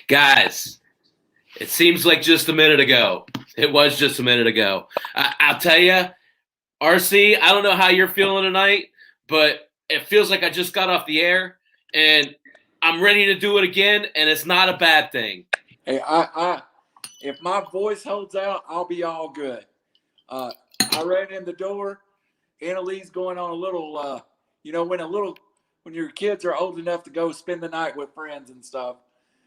Guys, it seems like just a minute ago. It was just a minute ago. I'll tell you, RC, I don't know how you're feeling tonight, but it feels like I just got off the air and I'm ready to do it again, and it's not a bad thing. Hey, if my voice holds out, I'll be all good. I ran in the door. Annalise going on a little, when your kids are old enough to go spend the night with friends and stuff.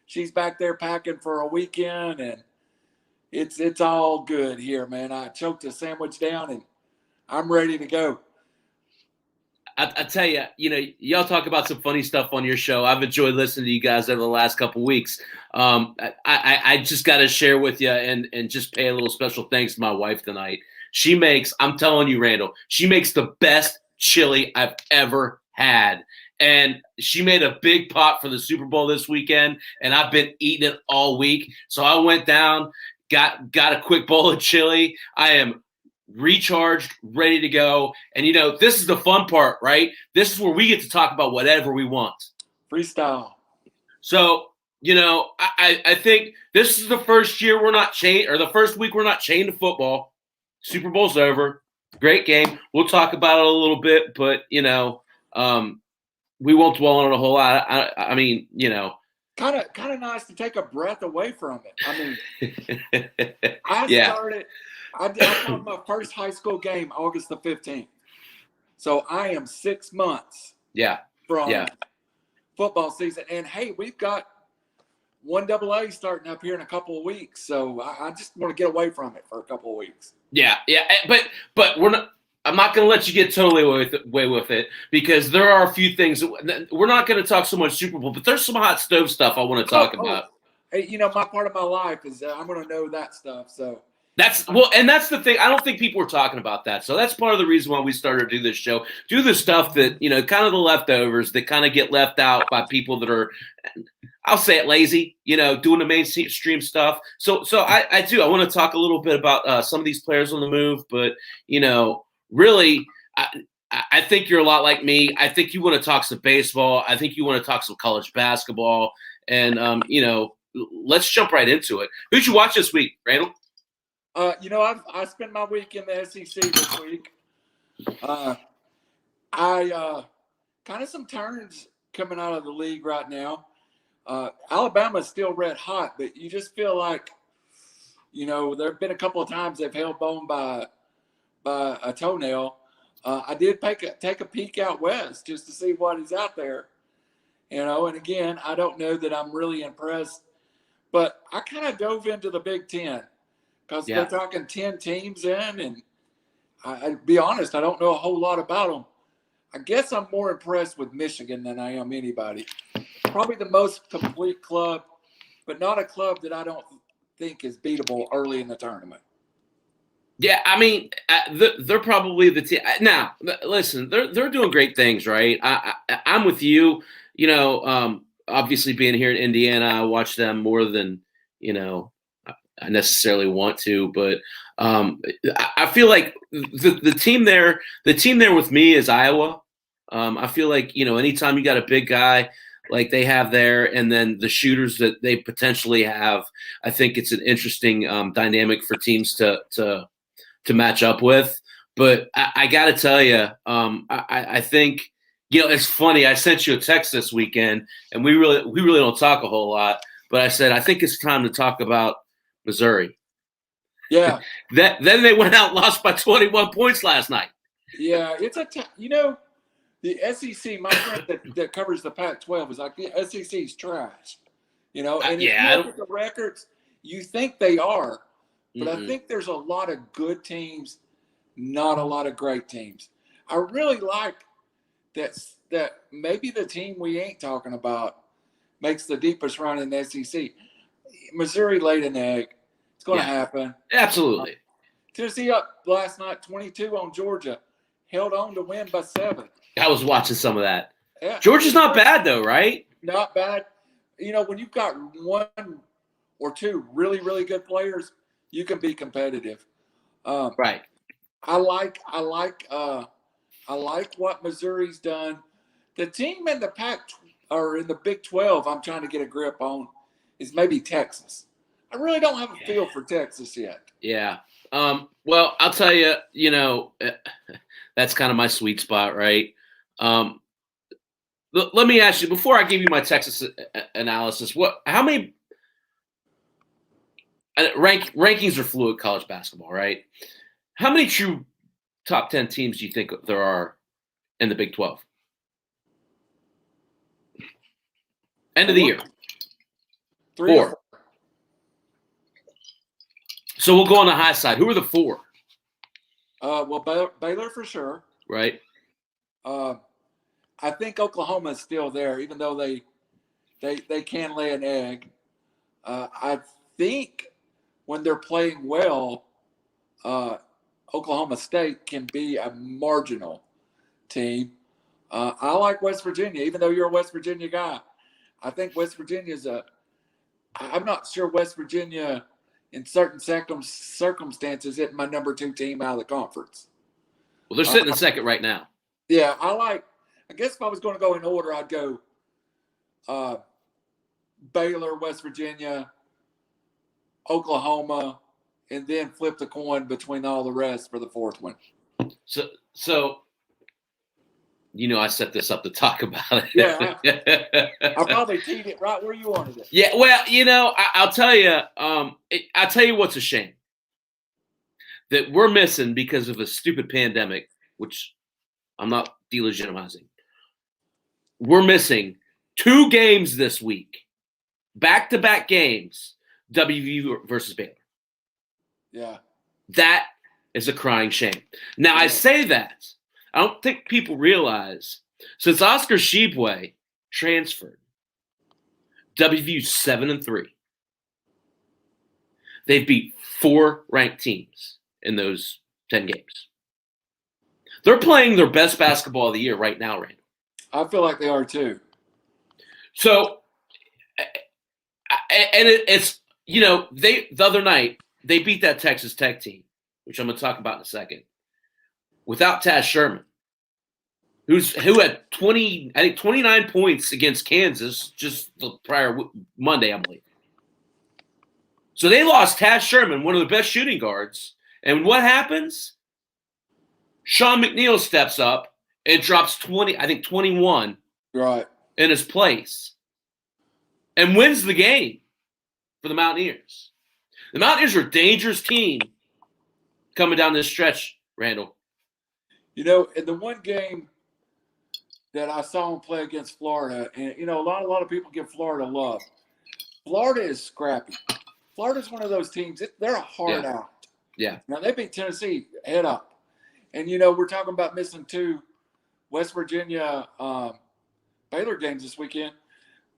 She's back there packing for a weekend, and it's all good here, man. I choked a sandwich down, and I'm ready to go. I tell you, y'all talk about some funny stuff on your show. I've enjoyed listening to you guys over the last couple of weeks. I just got to share with you and just pay a little special thanks to my wife tonight. She makes, I'm telling you, Randall, she makes the best chili I've ever had. And she made a big pot for the Super Bowl this weekend, and I've been eating it all week. So I went down, got a quick bowl of chili. I am recharged, ready to go. And, this is the fun part, right? This is where we get to talk about whatever we want. Freestyle. So, I think this is the first year we're not chained, or the first week we're not chained to football. Super Bowl's over. Great game. We'll talk about it a little bit, but, we won't dwell on it a whole lot. I mean, kind of nice to take a breath away from it. I mean, I played my first high school game August the 15th. So I am 6 months from football season. And, hey, we've got 1AA starting up here in a couple of weeks. So I just want to get away from it for a couple of weeks. Yeah. But we're not. I'm not going to let you get totally away with it because there are a few things. We're not going to talk so much Super Bowl, but there's some hot stove stuff I want to talk about. Hey, my part of my life is I'm going to know that stuff. So and that's the thing. I don't think people are talking about that. So that's part of the reason why we started to do this show. Do the stuff that, kind of the leftovers that kind of get left out by people that are, I'll say it, lazy, doing the mainstream stuff. So I do. I want to talk a little bit about some of these players on the move, but, really, I think you're a lot like me. I think you want to talk some baseball. I think you want to talk some college basketball. And, let's jump right into it. Who'd you watch this week, Randall? I spent my week in the SEC this week. I kind of some turns coming out of the league right now. Alabama's still red hot, but you just feel like, there have been a couple of times they've held bone by a toenail. I did take a peek out west just to see what is out there, and again, I don't know that I'm really impressed, but I kind of dove into the Big Ten because they're talking 10 teams in, and I'll be honest, I don't know a whole lot about them. I guess I'm more impressed with Michigan than I am anybody. Probably the most complete club, but not a club that I don't think is beatable early in the tournament. Yeah, I mean, they're probably the team. Now, listen, they're doing great things, right? I'm with you. Obviously being here in Indiana, I watch them more than I necessarily want to. But I feel like the team there with me is Iowa. I feel like anytime you got a big guy like they have there, and then the shooters that they potentially have, I think it's an interesting dynamic for teams to match up with. But I got to tell you, I think, it's funny. I sent you a text this weekend, and we really don't talk a whole lot. But I said, I think it's time to talk about Missouri. Yeah. Then they went out and lost by 21 points last night. Yeah, it's the SEC, my friend that covers the Pac-12 is like, the SEC's trash. And if you look at the records, you think they are. But I think there's a lot of good teams, not a lot of great teams. I really like that maybe the team we ain't talking about makes the deepest run in the SEC. Missouri laid an egg. It's going to happen. Absolutely. Tennessee up last night, 22 on Georgia. Held on to win by 7. I was watching some of that. Yeah. Georgia's not bad, though, right? Not bad. When you've got one or two really, really good players, you can be competitive. Right. I like what Missouri's done. The team in the in the Big 12, I'm trying to get a grip on, is maybe Texas. I really don't have a feel for Texas yet. Yeah. Well, I'll tell you, that's kind of my sweet spot, right? Let me ask you, before I give you my Texas analysis, how many rankings are fluid college basketball, right? How many true top 10 teams do you think there are in the Big 12? End of the year. 3 or 4. So we'll go on the high side. Who are the 4? Well, Baylor for sure. Right. I think Oklahoma is still there, even though they can lay an egg. I think when they're playing well, Oklahoma State can be a marginal team. I like West Virginia, even though you're a West Virginia guy. I think West Virginia is I'm not sure West Virginia in certain circumstances is my number 2 team out of the conference. Well, they're sitting in second right now. Yeah, I guess if I was going to go in order, I'd go Baylor, West Virginia, Oklahoma, and then flip the coin between all the rest for the 4th one. So I set this up to talk about it. Yeah, I probably teed it right where you wanted it. Yeah, well, I'll tell you. I'll tell you what's a shame that we're missing because of a stupid pandemic, which I'm not delegitimizing. We're missing 2 games this week, back-to-back games, WVU versus Baylor. Yeah. That is a crying shame. Now, I say that. I don't think people realize, since Oscar Tshiebwe transferred, WVU's 7-3. They've beat 4 ranked teams in those 10 games. They're playing their best basketball of the year right now, Randall. I feel like they are too. So, and it's the other night they beat that Texas Tech team, which I'm going to talk about in a second, without Taz Sherman, who had 29 points against Kansas just the prior Monday, I believe. So they lost Taz Sherman, one of the best shooting guards, and what happens? Sean McNeil steps up and drops 21 right in his place and wins the game for the Mountaineers. The Mountaineers are a dangerous team coming down this stretch, Randall. In the one game that I saw him play against Florida, and a lot of people give Florida love. Florida is scrappy. Florida's one of those teams. They're a hard out. Yeah. Now they beat Tennessee head up, and we're talking about missing 2 West Virginia Baylor games this weekend.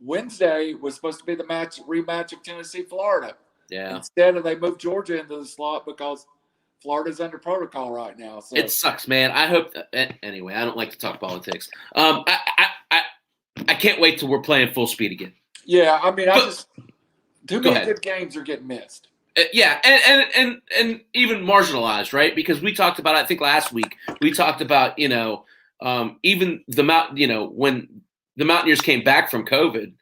Wednesday was supposed to be the rematch of Tennessee-Florida. Yeah. Instead they moved Georgia into the slot because Florida's under protocol right now. So it sucks, man. I hope that, anyway, I don't like to talk politics. I can't wait till we're playing full speed again. Yeah, I mean, too many good games are getting missed. Yeah, and even marginalized, right? Because we talked about, I think last week, we talked about, even when the Mountaineers came back from COVID,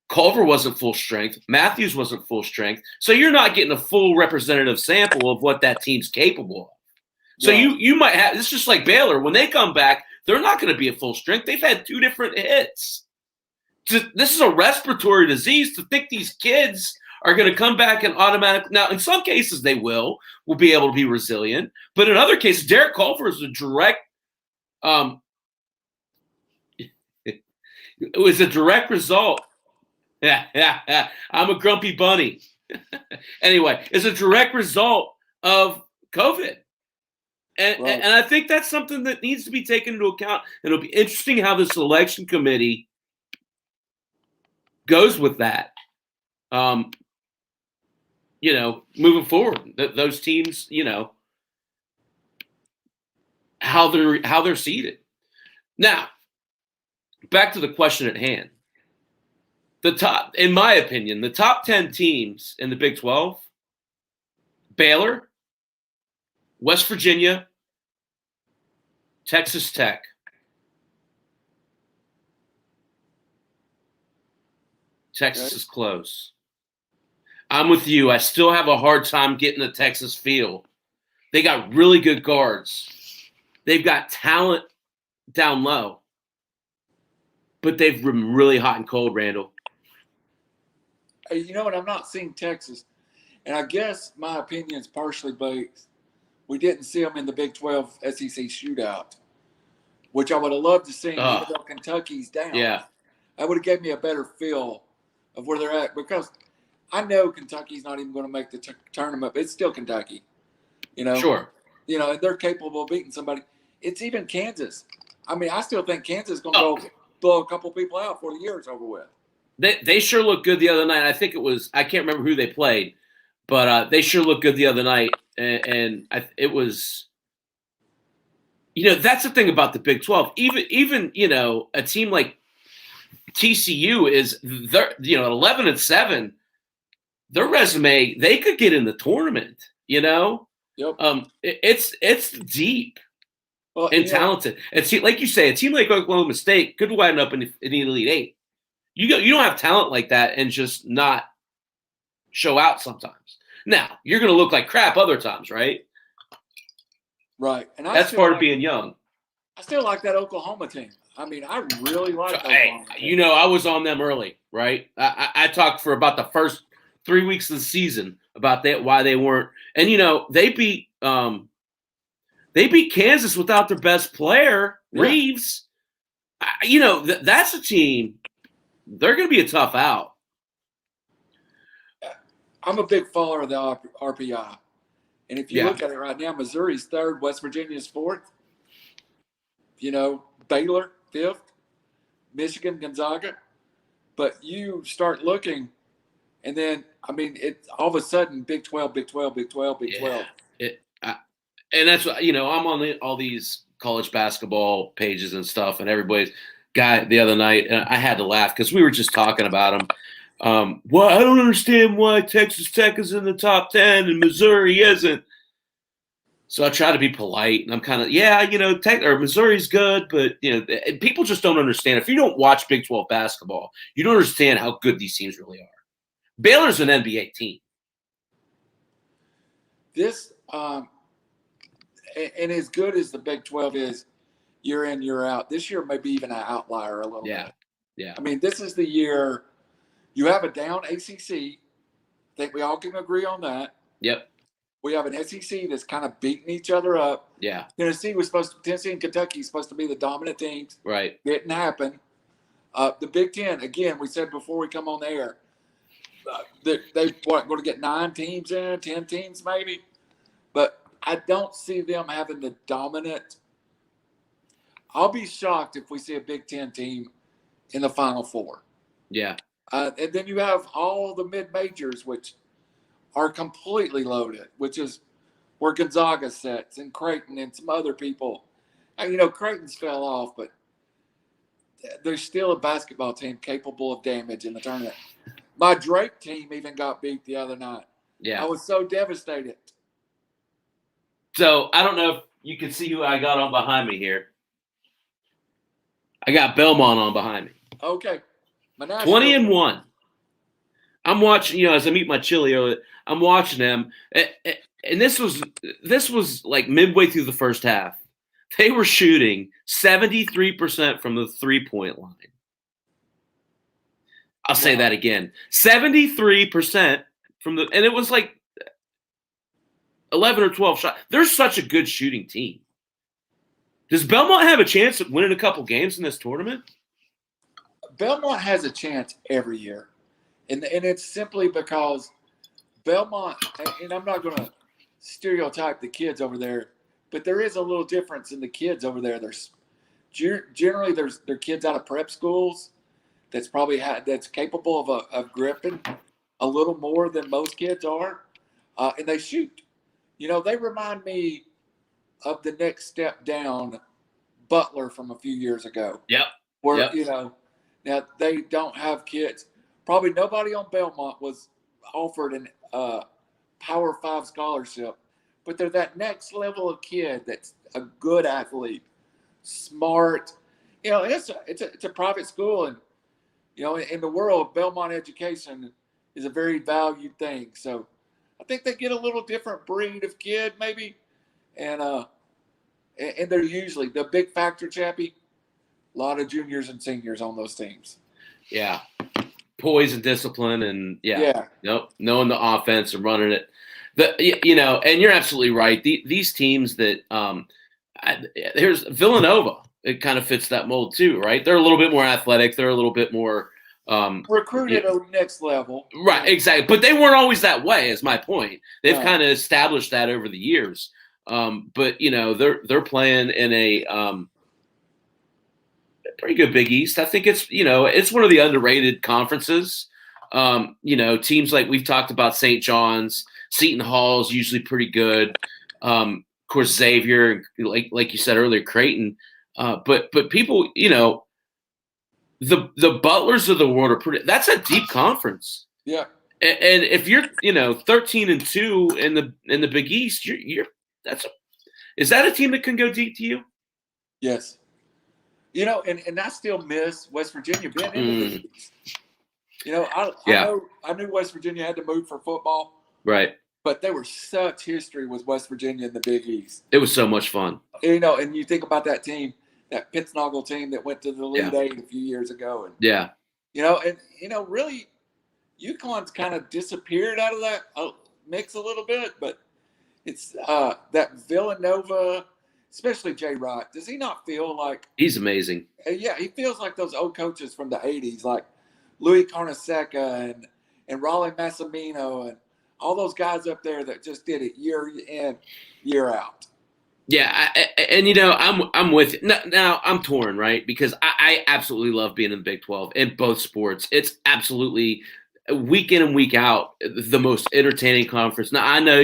Culver wasn't full strength. Matthews wasn't full strength. So you're not getting a full representative sample of what that team's capable of. So you might have – it's just like Baylor. When they come back, they're not going to be at full strength. They've had 2 different hits. This is a respiratory disease. To think these kids are going to come back and automatically – now, in some cases, they will be able to be resilient. But in other cases, Derek Culver is a direct it was a direct result. I'm a grumpy bunny. Anyway, it's a direct result of COVID. And I think that's something that needs to be taken into account. And it'll be interesting how the selection committee goes with that. Moving forward, those teams, how they're seated. Now, back to the question at hand. In my opinion, the top 10 teams in the Big 12, Baylor, West Virginia, Texas Tech, Texas is close. I'm with you. I still have a hard time getting the Texas feel. They got really good guards. They've got talent down low. But they've been really hot and cold, Randall. You know what? I'm not seeing Texas. And I guess my opinion is partially based. We didn't see them in the Big 12 SEC shootout, which I would have loved to see, even though Kentucky's down. Yeah. That would have given me a better feel of where they're at, because I know Kentucky's not even going to make the tournament, but it's still Kentucky. Sure. And they're capable of beating somebody. It's even Kansas. I mean, I still think Kansas is going to go blow a couple people out before the year is over with. They sure looked good the other night. I think I can't remember who they played, but they sure looked good the other night. And it was, that's the thing about the Big 12. Even a team like TCU is, they're, at 11-7, their resume, they could get in the tournament, Yep. It's deep and talented. And like you say, a team like Oklahoma State could wind up in the Elite Eight. You don't have talent like that and just not show out sometimes. Now, you're going to look like crap other times, right? Right. And that's part of being young. I still like that Oklahoma team. I mean, I really like Oklahoma team. I was on them early, right? I talked for about the first 3 weeks of the season about that, why they weren't. And, they beat Kansas without their best player, Reeves. That's a team. They're going to be a tough out. I'm a big follower of the RPI. And if you look at it right now, Missouri's third, West Virginia's fourth. Baylor, fifth, Michigan, Gonzaga. But you start looking, and then, it's all of a sudden Big 12, Big 12, Big 12, Big 12. And that's what, I'm on all these college basketball pages and stuff, and everybody's guy the other night, and I had to laugh because we were just talking about him. Well, I don't understand why Texas Tech is in the top 10 and Missouri isn't. So I try to be polite, and I'm kind of, Tech or Missouri's good, but people just don't understand. If you don't watch Big 12 basketball, you don't understand how good these teams really are. Baylor's an NBA team. This and as good as the Big 12 is, year in, year out, this year may be even an outlier a little bit. Yeah. This is the year you have a down ACC. I think we all can agree on that. Yep. We have an SEC that's kind of beating each other up. Yeah. Tennessee and Kentucky supposed to be the dominant teams. Right. Didn't happen. The Big Ten, again, we said before we come on the air, they going to get 9 teams in, 10 teams maybe. But I don't see them having the dominant. I'll be shocked if we see a Big Ten team in the Final Four. Yeah. And then you have all the mid-majors, which are completely loaded, which is where Gonzaga sits and Creighton and some other people. And, Creighton's fell off, but there's still a basketball team capable of damage in the tournament. My Drake team even got beat the other night. Yeah. I was so devastated. So I don't know if you can see who I got on behind me here. I got Belmont on behind me. Okay. 20-1. I'm watching, as I meet my chili earlier, I'm watching them. And this was like midway through the first half. They were shooting 73% from the 3-point line. I'll say that again. 73% from and it was like 11 or 12 shots. They're such a good shooting team. Does Belmont have a chance at winning a couple games in this tournament? Belmont has a chance every year. And it's simply because Belmont, and I'm not going to stereotype the kids over there, but there is a little difference in the kids over there. There's generally they're kids out of prep schools that's that's capable of gripping a little more than most kids are, and they shoot. They remind me of the next step down, Butler from a few years ago. Yep. Where now they don't have kids. Probably nobody on Belmont was offered an Power 5 scholarship, but they're that next level of kid that's a good athlete, smart. It's a private school, and in the world, Belmont education is a very valued thing. So I think they get a little different breed of kid maybe, and they're usually the big factor, Chappie. A lot of juniors and seniors on those teams. Yeah, poise and discipline, and Yeah, knowing the offense and running it. And you're absolutely right. These teams that here's Villanova. It kind of fits that mold too, right? They're a little bit more athletic. They're a little bit more recruited at next level. Right, exactly. But they weren't always that way, is my point. They've Right. kind of established that over the years. But they're playing in a pretty good Big East. I think it's one of the underrated conferences. Teams like we've talked about, St. John's, Seton Hall is usually pretty good. Of course, Xavier, like you said earlier, Creighton. But people, the Butlers of the world are pretty. That's a deep conference. Yeah. And if you're 13-2 in the Big East, is that a team that can go deep to you? Yes. And I still miss West Virginia being in the Big East. I knew West Virginia had to move for football. Right. But there was such history with West Virginia in the Big East. It was so much fun. And you think about that team, that Pittsnogle team that went to the Elite Eight a few years ago. And, really, UConn's kind of disappeared out of that mix a little bit. But it's that Villanova, especially Jay Wright, does he not feel like – he's amazing. Yeah, he feels like those old coaches from the 80s, like Louis Carnesecca and Raleigh Massimino and all those guys up there that just did it year in, year out. Yeah, I'm with you. Now I'm torn, right? Because I absolutely love being in the Big 12 in both sports. It's absolutely week in and week out the most entertaining conference. Now I know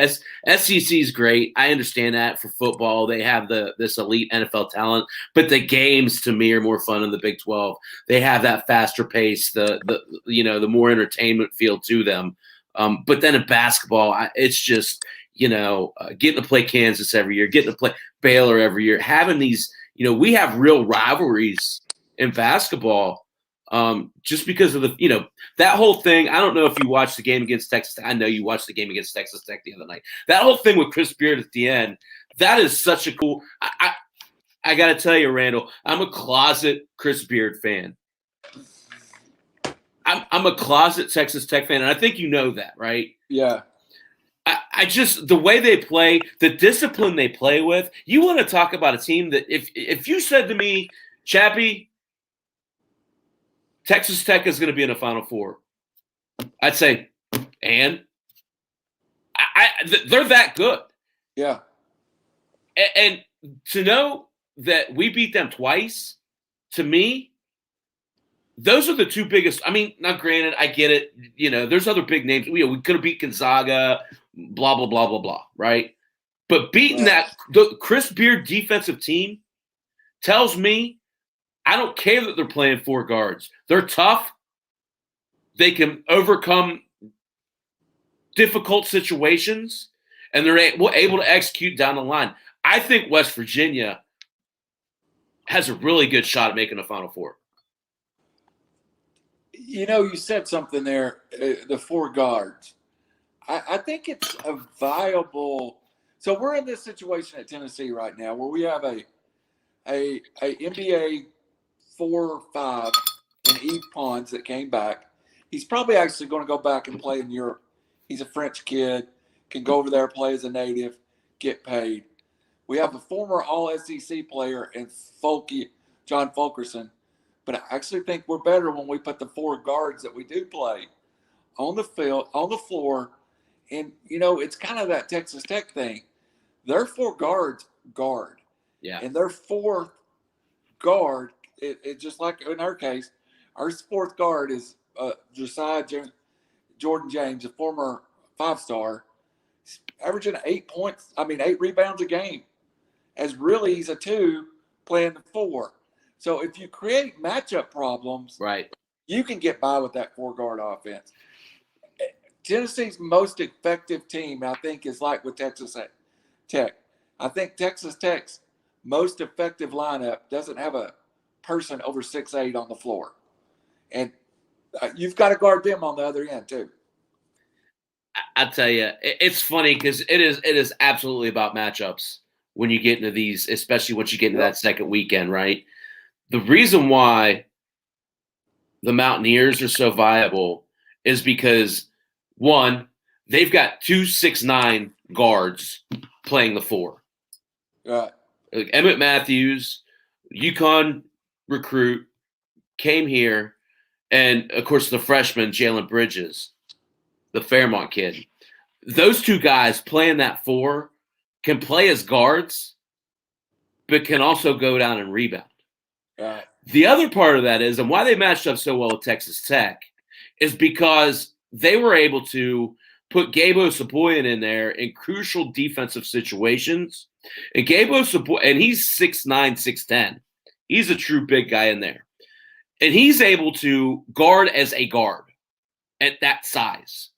SEC is great. I understand that for football they have this elite NFL talent, but the games to me are more fun in the Big 12. They have that faster pace, the more entertainment feel to them. But then in basketball, it's just getting to play Kansas every year, getting to play Baylor every year, having these. We have real rivalries in basketball. Just because of that whole thing. I don't know if you watched the game against Texas. I know you watched the game against Texas Tech the other night. That whole thing with Chris Beard at the end, that is such a cool. I got to tell you, Randall, I'm a closet Chris Beard fan. I'm a closet Texas Tech fan, and I think you know that, right? Yeah. I just the way they play, the discipline they play with. You want to talk about a team that if you said to me, Chappie, Texas Tech is going to be in the Final Four, I'd say, and they're that good. Yeah. And to know that we beat them twice, to me, those are the two biggest. I mean, now granted, I get it. There's other big names. We could have beat Gonzaga, blah, blah, blah, blah, blah, right? But beating the Chris Beard defensive team tells me I don't care that they're playing four guards. They're tough. They can overcome difficult situations, and they're able to execute down the line. I think West Virginia has a really good shot at making the Final Four. You said something there, the four guards. I think it's a viable – so we're in this situation at Tennessee right now where we have a NBA 4 or 5 in Yves Pons that came back. He's probably actually going to go back and play in Europe. He's a French kid, can go over there, play as a native, get paid. We have a former All-SEC player in John Fulkerson. But I actually think we're better when we put the four guards that we do play on the field, on the floor. And, it's kind of that Texas Tech thing. Their four guards guard. Yeah. And their fourth guard, it just like in our case, our fourth guard is Jordan James, a former 5-star, averaging 8 rebounds a game. As really he's a 2 playing the 4. So if you create matchup problems, right, you can get by with that four-guard offense. Tennessee's most effective team, I think, is like with Texas Tech. I think Texas Tech's most effective lineup doesn't have a person over 6'8" on the floor. And You've got to guard them on the other end too. I tell you, it's funny because it is absolutely about matchups when you get into these, especially once you get into that second weekend, right? The reason why the Mountaineers are so viable is because, one, they've got 2'6'9" guards playing the 4. Right. Like Emmett Matthews, UConn recruit, came here, and of course the freshman Jalen Bridges, the Fairmont kid. Those two guys playing that 4 can play as guards, but can also go down and rebound. Right. The other part of that is, and why they matched up so well with Texas Tech, is because they were able to put Gabo Sapoyan in there in crucial defensive situations. And Gabo Sapoyan, and he's 6'9", 6'10". He's a true big guy in there. And he's able to guard as a guard at that size,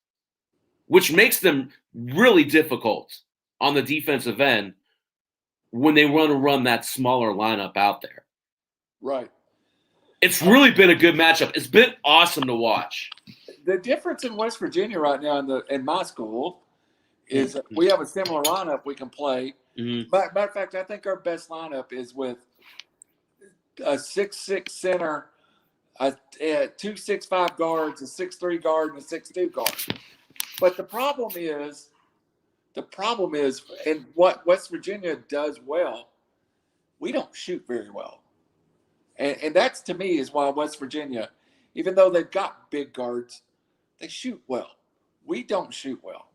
which makes them really difficult on the defensive end when they want to run that smaller lineup out there. Right. It's really been a good matchup. It's been awesome to watch. The difference in West Virginia right now in my school is we have a similar lineup we can play. Mm-hmm. Matter of fact, I think our best lineup is with a 6'6" center, two 6'5" guards, a 6'3" guard, and a 6'2" guard. But the problem is, and what West Virginia does well, we don't shoot very well. And that's, to me, is why West Virginia, even though they've got big guards, they shoot well. We don't shoot well.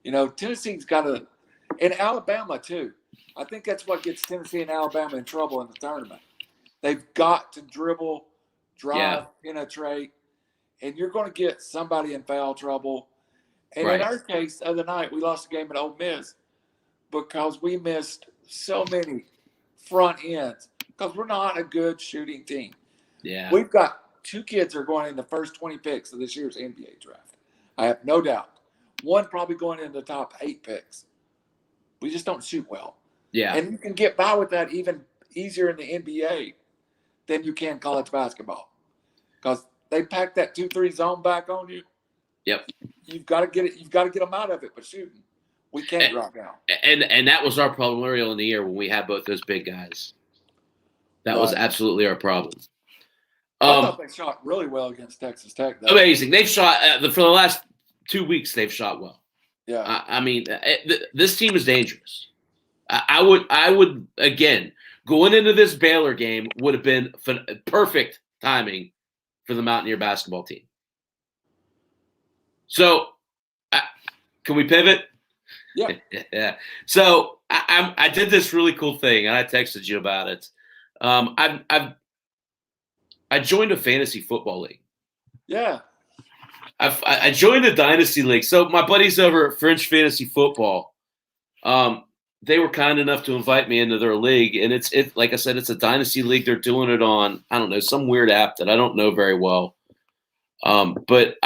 You know, Tennessee's got a – and Alabama, too. I think that's what gets Tennessee and Alabama in trouble in the tournament. They've got to dribble, drive, penetrate, and you're going to get somebody in foul trouble. And in our case, the other night, we lost a game at Ole Miss because we missed so many front ends because we're not a good shooting team. Yeah. We've got 2 kids that are going in the first 20 picks of this year's NBA draft. I have no doubt. One probably going in the top 8 picks. We just don't shoot well. Yeah. And you can get by with that even easier in the NBA than you can college basketball because they pack that 2-3 zone back on you. Yep. You've got to get it. You've got to get them out of it. But shooting, we can't drop down. And that was our problem earlier in the year when we had both those big guys. That was absolutely our problem. I thought they shot really well against Texas Tech, though. Amazing. They've shot for the last 2 weeks. They've shot well. Yeah. I mean, this team is dangerous. I would again going into this Baylor game would have been perfect timing for the Mountaineer basketball team. So, can we pivot? Yeah. Yeah. So I did this really cool thing, and I texted you about it. I joined a fantasy football league. Yeah. I joined a dynasty league. So my buddies over at French Fantasy Football, they were kind enough to invite me into their league, and it's like I said, it's a dynasty league. They're doing it on, I don't know, some weird app that I don't know very well. But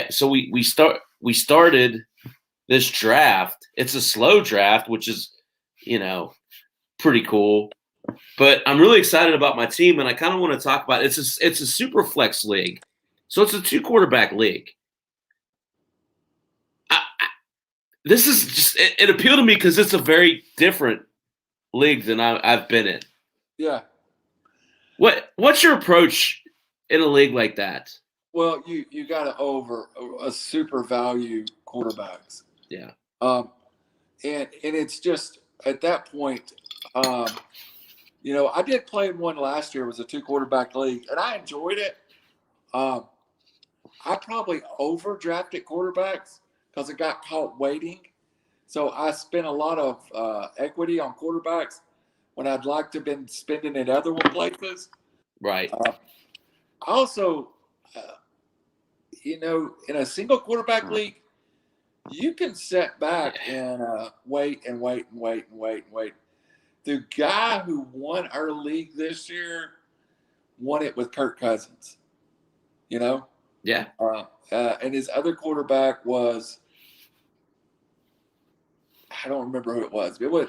so we started this draft. It's a slow draft, which is, pretty cool. But I'm really excited about my team, and I kind of want to talk about it. It's a super flex league, so it's a 2-quarterback league. This is just it appealed to me because it's a very different league than I've been in. Yeah. What's your approach in a league like that? Well, you got to over a super value quarterbacks. Yeah. And it's just at that point, I did play in one last year. It was a 2-quarterback league, and I enjoyed it. I probably overdrafted quarterbacks because I got caught waiting. So I spent a lot of equity on quarterbacks when I'd like to have been spending it other places. Right. Also, in a single quarterback league, you can sit back and wait. The guy who won our league this year won it with Kirk Cousins. Yeah. And his other quarterback was, I don't remember who it was. It was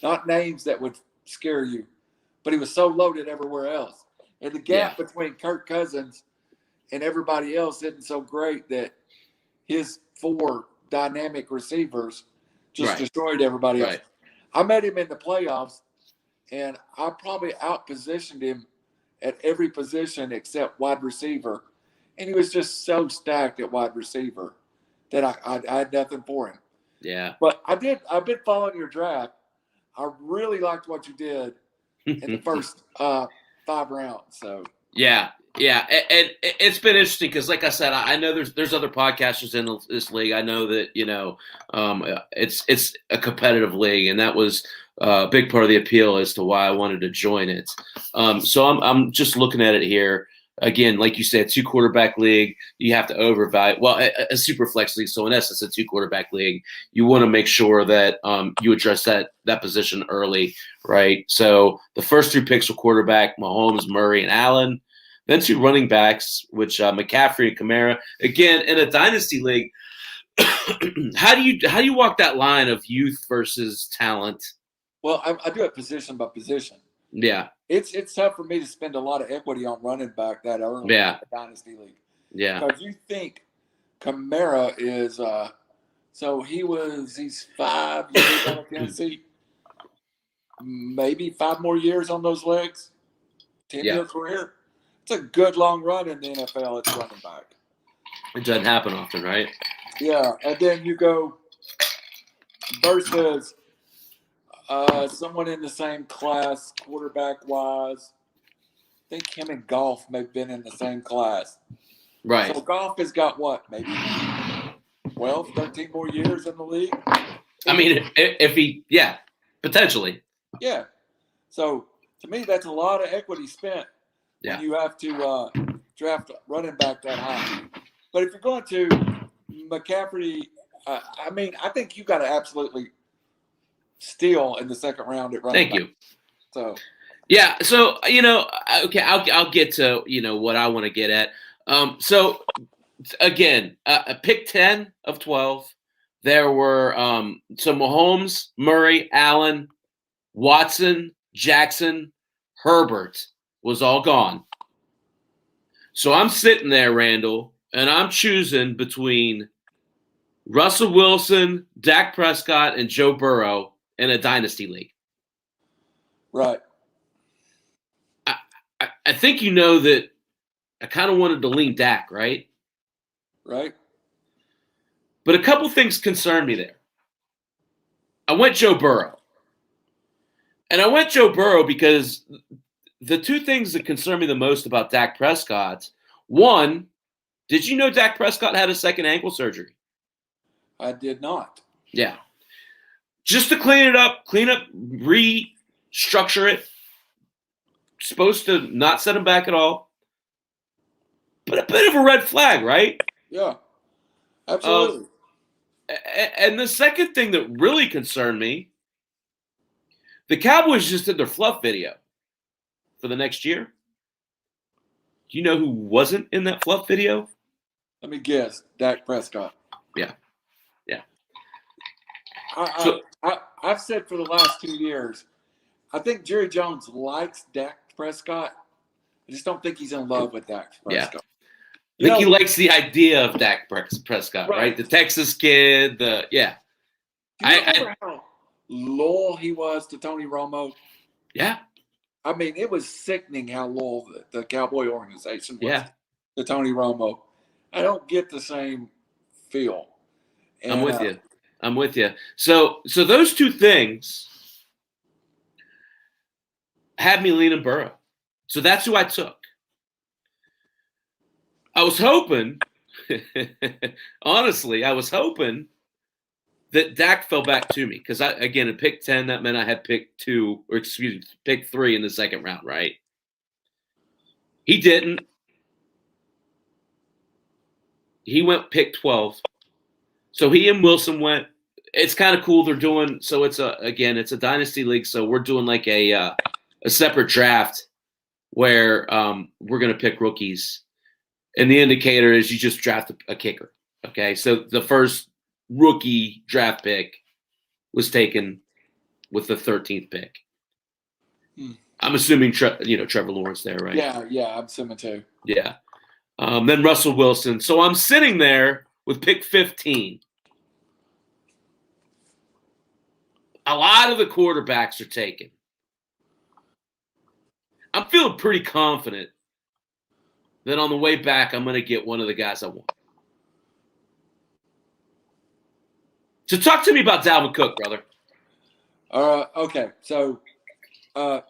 not names that would scare you, but he was so loaded everywhere else. And the gap between Kirk Cousins and everybody else isn't so great that his 4 dynamic receivers just destroyed everybody else. Right. I met him in the playoffs, and I probably outpositioned him at every position except wide receiver. And he was just so stacked at wide receiver that I had nothing for him. Yeah. But I've been following your draft. I really liked what you did in the first 5 rounds. So Yeah, and it's been interesting because, like I said, I know there's other podcasters in this league. I know that it's a competitive league, and that was a big part of the appeal as to why I wanted to join it. So I'm just looking at it here again, like you said, 2 quarterback league. You have to overvalue. Well, a super flex league. So in essence, a 2 quarterback league. You want to make sure that you address that position early, right? So the first 3 picks were quarterback: Mahomes, Murray, and Allen. Then 2 running backs, which McCaffrey and Kamara. Again, in a dynasty league, how do you walk that line of youth versus talent? Well, I do it position by position. Yeah. It's tough for me to spend a lot of equity on running back that early in the dynasty league. Yeah. Because you think Kamara is so he's 5 years out of Tennessee, maybe 5 more years on those legs, 10-year career. It's a good long run in the NFL at running back. It doesn't happen often, right? Yeah, and then you go versus someone in the same class, quarterback-wise. I think him and Goff may have been in the same class. Right. So Goff has got what, maybe 12, 13 more years in the league? I mean, if he, potentially. Yeah. So to me, that's a lot of equity spent when you have to draft running back that high. But if you're going to McCaffrey, I think you got to absolutely steal in the second round at running back. Thank you. So. Yeah, so okay, I'll get to what I want to get at. So again, pick 10 of 12. There were so Mahomes, Murray, Allen, Watson, Jackson, Herbert was all gone. So I'm sitting there, Randall, and I'm choosing between Russell Wilson, Dak Prescott, and Joe Burrow in a dynasty league. Right. I think that I kind of wanted to lean Dak, right? Right. But a couple things concerned me there. I went Joe Burrow. And I went Joe Burrow because the 2 things that concern me the most about Dak Prescott, one, did you know Dak Prescott had a second ankle surgery? I did not. Yeah. Just to clean up, restructure it. Supposed to not set him back at all. But a bit of a red flag, right? Yeah, absolutely. And the second thing that really concerned me, the Cowboys just did their fluff video for the next year. Do you know who wasn't in that fluff video? Let me guess. Dak Prescott. Yeah. I've said for the last 2 years, I think Jerry Jones likes Dak Prescott. I just don't think he's in love with Dak Prescott. I think he likes the idea of Dak Prescott, right? The Texas kid, Do you remember how loyal he was to Tony Romo? Yeah. I mean, it was sickening how loyal the Cowboy organization was to Tony Romo. I don't get the same feel. And, I'm with you. So those 2 things had me leaning Burrow. So that's who I took. I was hoping, honestly, that Dak fell back to me because again, in pick 10, that meant I had pick 3 in the second round, right? He didn't. He went pick 12. So he and Wilson went. It's kind of cool. They're doing so. It's a dynasty league. So we're doing like a separate draft where we're going to pick rookies. And the indicator is you just draft a kicker. Okay, so the first rookie draft pick was taken with the 13th pick. I'm assuming Trevor Lawrence there, right? Yeah, I'm assuming too. Yeah. then Russell Wilson. So I'm sitting there with pick 15. A lot of the quarterbacks are taken. I'm feeling pretty confident that on the way back, I'm going to get one of the guys I want. So talk to me about Dalvin Cook, brother. Okay, so I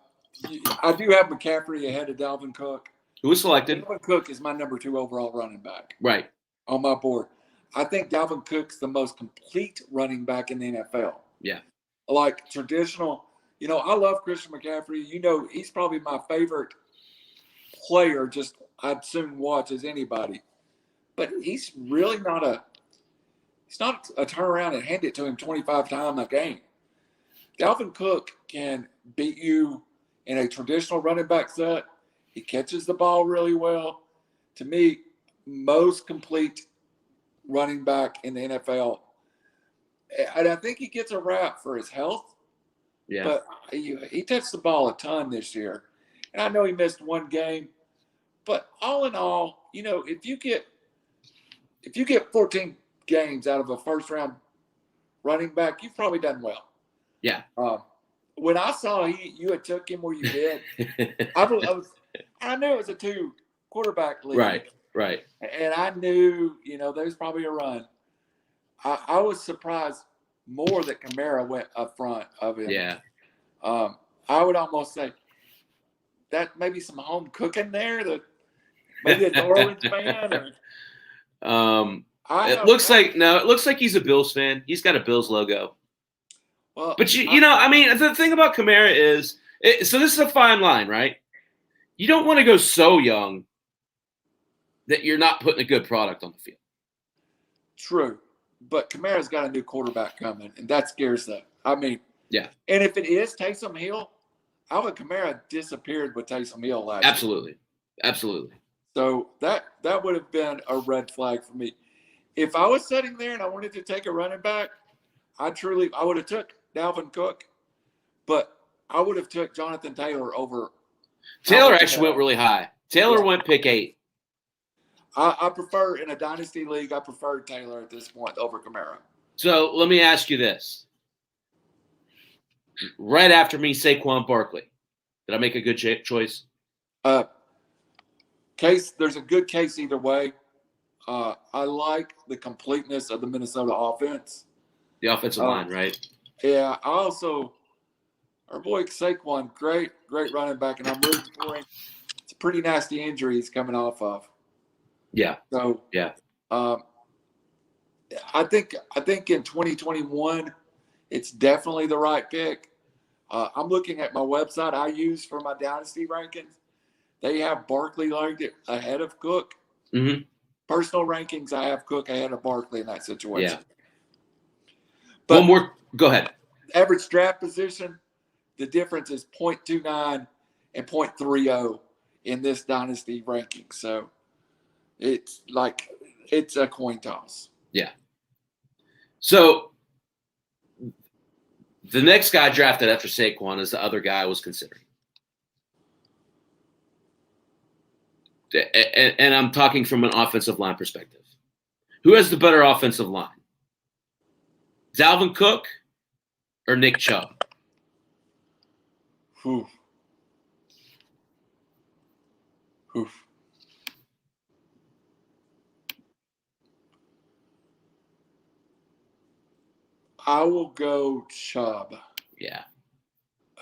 do have McCaffrey ahead of Dalvin Cook. Who was selected? Dalvin Cook is my number 2 overall running back. Right. On my board. I think Dalvin Cook's the most complete running back in the NFL. Yeah. Like traditional, I love Christian McCaffrey. He's probably my favorite player, just I'd soon watch as anybody. But he's really not a turn around and hand it to him 25 times a game. Dalvin Cook can beat you in a traditional running back set. He catches the ball really well. To me, most complete running back in the NFL. And I think he gets a rap for his health. Yeah. But he touched the ball a ton this year. And I know he missed one game. But all in all, if you get 14 games out of a first-round running back, you've probably done well. Yeah. When I saw you had took him where you did, I knew it was a 2 quarterback league. Right. And I knew, there was probably a run. I was surprised more that Kamara went up front of him. Yeah. I would almost say that maybe some home cooking there. That maybe a New Orleans fan. It looks like he's a Bills fan. He's got a Bills logo. Well, but the thing about Kamara is, so this is a fine line, right? You don't want to go so young that you're not putting a good product on the field. True. But Kamara's got a new quarterback coming, and that scares them. Yeah. And if it is Taysom Hill, Alvin Kamara disappeared with Taysom Hill last year. Absolutely. So that would have been a red flag for me. If I was sitting there and I wanted to take a running back, I would have took Dalvin Cook, but I would have took Jonathan Taylor over. Taylor actually went really high. Taylor went pick 8. I prefer, in a dynasty league, I prefer Taylor at this point over Kamara. So let me ask you this. Right after me, Saquon Barkley. Did I make a good choice? There's a good case either way. I like the completeness of the Minnesota offense. The offensive line, right? Yeah. Our boy Saquon, great running back, and I'm rooting for him. It's a pretty nasty injury he's coming off of. Yeah. So yeah. I think in 2021, it's definitely the right pick. I'm looking at my website I use for my dynasty rankings. They have Barkley ranked ahead of Cook. Mm-hmm. Personal rankings, I have Cook ahead of Barkley in that situation. Yeah. But one more. Go ahead. Average draft position, the difference is 0.29 and 0.30 in this dynasty ranking. So it's a coin toss. Yeah. So the next guy drafted after Saquon is the other guy I was considering. And I'm talking from an offensive line perspective. Who has the better offensive line? Dalvin Cook or Nick Chubb? Oof. I will go Chubb. Yeah.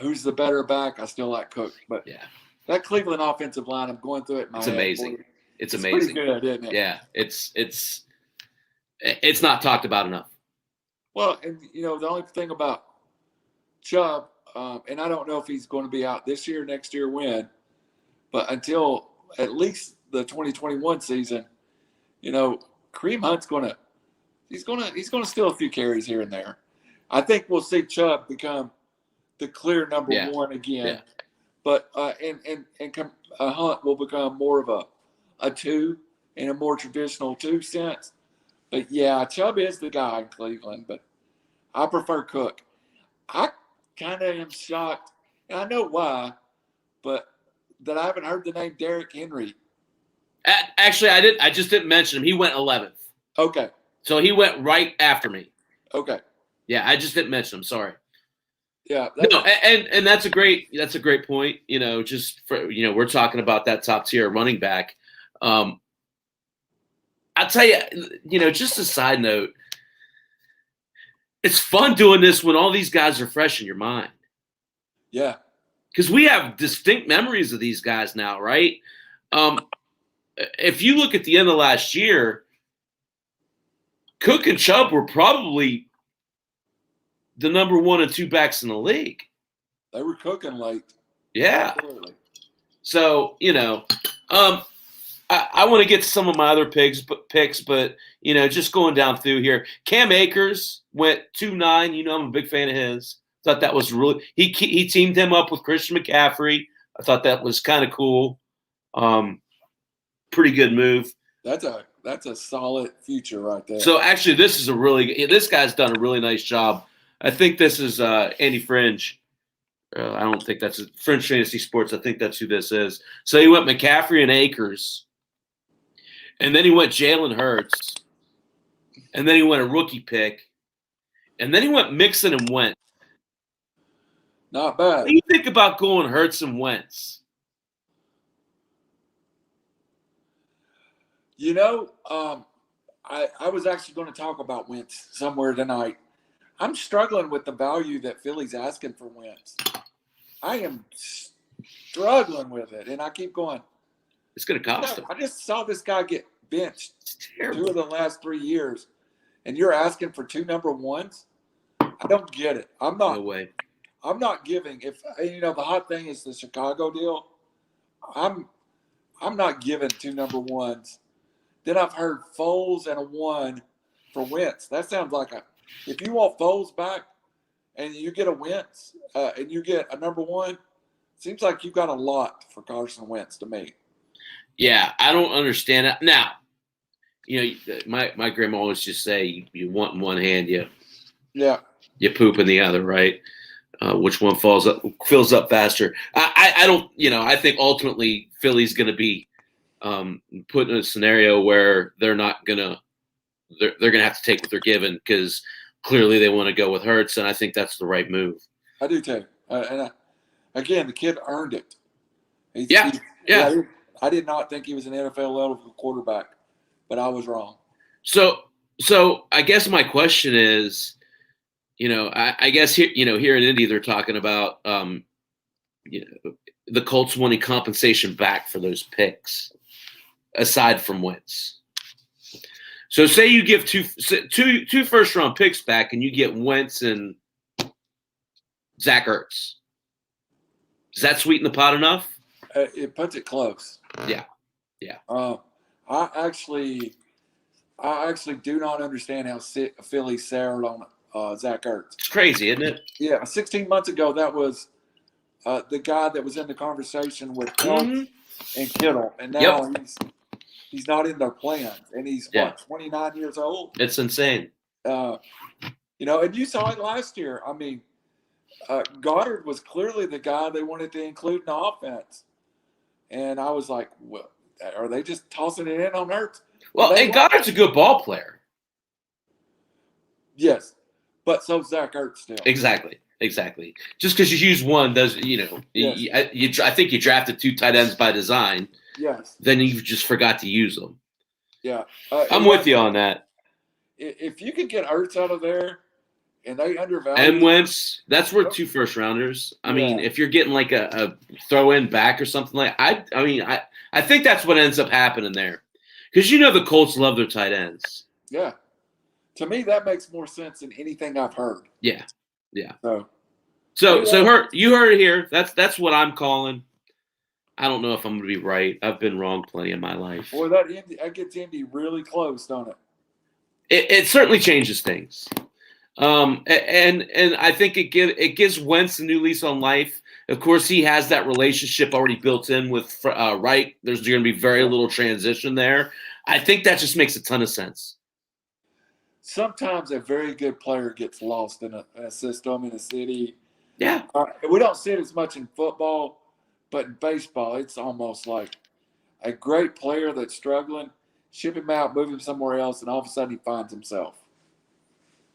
Who's the better back? I still like Cook, but yeah. That Cleveland offensive line, I'm going through it in my head. Amazing. It's amazing. Pretty good, isn't it? Yeah. It's not talked about enough. Well, and the only thing about Chubb, and I don't know if he's going to be out this year, next year, when, but until at least the 2021 season, Kareem Hunt's he's gonna steal a few carries here and there. I think we'll see Chubb become the clear number one again. Yeah. But Hunt will become more of a 2 in a more traditional 2 sense. But yeah, Chubb is the guy in Cleveland, but I prefer Cook. I kind of am shocked, and I know why, but that I haven't heard the name Derrick Henry Actually, I didn't. I just didn't mention him. He went 11th, Okay. so he went right after me. Okay. Yeah, I just didn't mention him. Sorry. Yeah. No, and that's a great point. Just for we're talking about that top tier running back. I'll tell you, just a side note. It's fun doing this when all these guys are fresh in your mind. Yeah. Because we have distinct memories of these guys now, right? If you look at the end of last year, Cook and Chubb were probably the number 1 and 2 backs in the league. They were cooking late. Yeah. Absolutely. So, I want to get to some of my other picks, but just going down through here. Cam Akers went 2-9. I'm a big fan of his. Thought that was really he teamed him up with Christian McCaffrey. I thought that was kind of cool. Pretty good move. That's a solid future right there. So actually, this guy's done a really nice job. I think this is Andy Fringe. I don't think that's Fringe Fantasy Sports. I think that's who this is. So he went McCaffrey and Akers, and then he went Jalen Hurts, and then he went a rookie pick, and then he went Mixon and Wentz. Not bad. What do you think about going Hurts and Wentz? I was actually going to talk about Wentz somewhere tonight. I'm struggling with the value that Philly's asking for Wentz. I am struggling with it, and I keep going. It's going to cost him. I just saw this guy get benched It's terrible. 2 of the last 3 years, and you're asking for 2 number ones? I don't get it. I'm not. No way. I'm not giving. If the hot thing is the Chicago deal, I'm not giving 2 number ones. Then I've heard Foles and a 1 for Wentz. That sounds like if you want Foles back and you get a Wentz and you get a number 1, seems like you've got a lot for Carson Wentz to me. Yeah, I don't understand it. Now, my grandma always just say you want in one hand, you poop in the other, right? Which one fills up faster? I don't. I think ultimately Philly's going to be put in a scenario where they're not gonna they're gonna have to take what they're given because clearly they want to go with Hurts, and I think that's the right move. I do too. Again, the kid earned it. Yeah. I did not think he was an NFL level quarterback, but I was wrong. So I guess my question is, I guess here in Indy they're talking about the Colts wanting compensation back for those picks, aside from Wentz. So say you give two first-round picks back and you get Wentz and Zach Ertz. Does that sweeten the pot enough? It puts it close. Yeah. I actually do not understand how Philly soured on Zach Ertz. It's crazy, isn't it? Yeah, 16 months ago, that was the guy that was in the conversation with Trump and Kittle, and now he's not in their plans, and he's 29 years old. It's insane. And you saw it last year. I mean, Goddard was clearly the guy they wanted to include in the offense, and I was like, well, are they just tossing it in on Ertz? Well, and Goddard's a good ball player. Yes, but so's Zach Ertz still. Exactly. Just because you use one doesn't, I think you drafted 2 tight ends by design. Yes. Then you just forgot to use them. Yeah. I'm with you on that. If you could get Ertz out of there and they undervalue. And Wentz, that's worth 2 first-rounders. I mean, if you're getting like a throw-in back or something like I think that's what ends up happening there. Because the Colts love their tight ends. Yeah. To me, that makes more sense than anything I've heard. Yeah. So you heard it here. That's what I'm calling. I don't know if I'm going to be right. I've been wrong plenty in my life. Boy, that gets Indy really close, don't it? It certainly changes things. And I think it gives Wentz a new lease on life. Of course, he has that relationship already built in with Wright. There's going to be very little transition there. I think that just makes a ton of sense. Sometimes a very good player gets lost in a system, in a city. Yeah. We don't see it as much in football, but in baseball, it's almost like a great player that's struggling, ship him out, move him somewhere else, and all of a sudden he finds himself.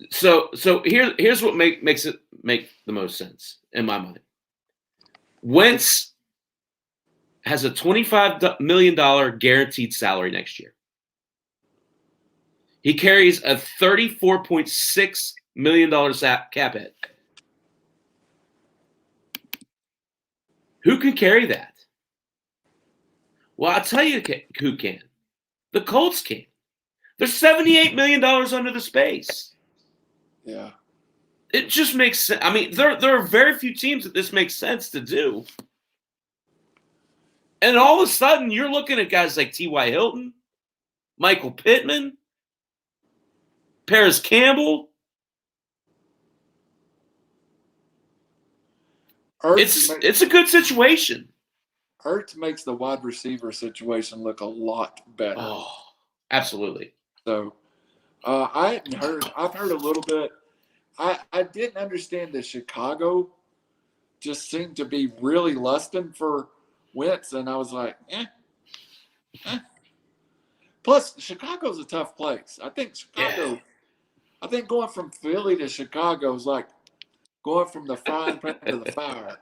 So here's what makes it make the most sense in my mind. Wentz has a $25 million guaranteed salary next year. He carries a $34.6 million cap hit. Who can carry that? Well, I'll tell you who can. The Colts can. They're $78 million under the space. Yeah. It just makes sense. I mean, there are very few teams that this makes sense to do. And all of a sudden, you're looking at guys like T.Y. Hilton, Michael Pittman, Paris Campbell. It's a good situation. Ertz makes the wide receiver situation look a lot better. Oh, absolutely. So I hadn't heard. I've heard a little bit. I didn't understand that Chicago just seemed to be really lusting for Wentz, and I was like, Plus, Chicago's a tough place. I think Chicago. Yeah. I think going from Philly to Chicago is like going from the frying pan to the fire.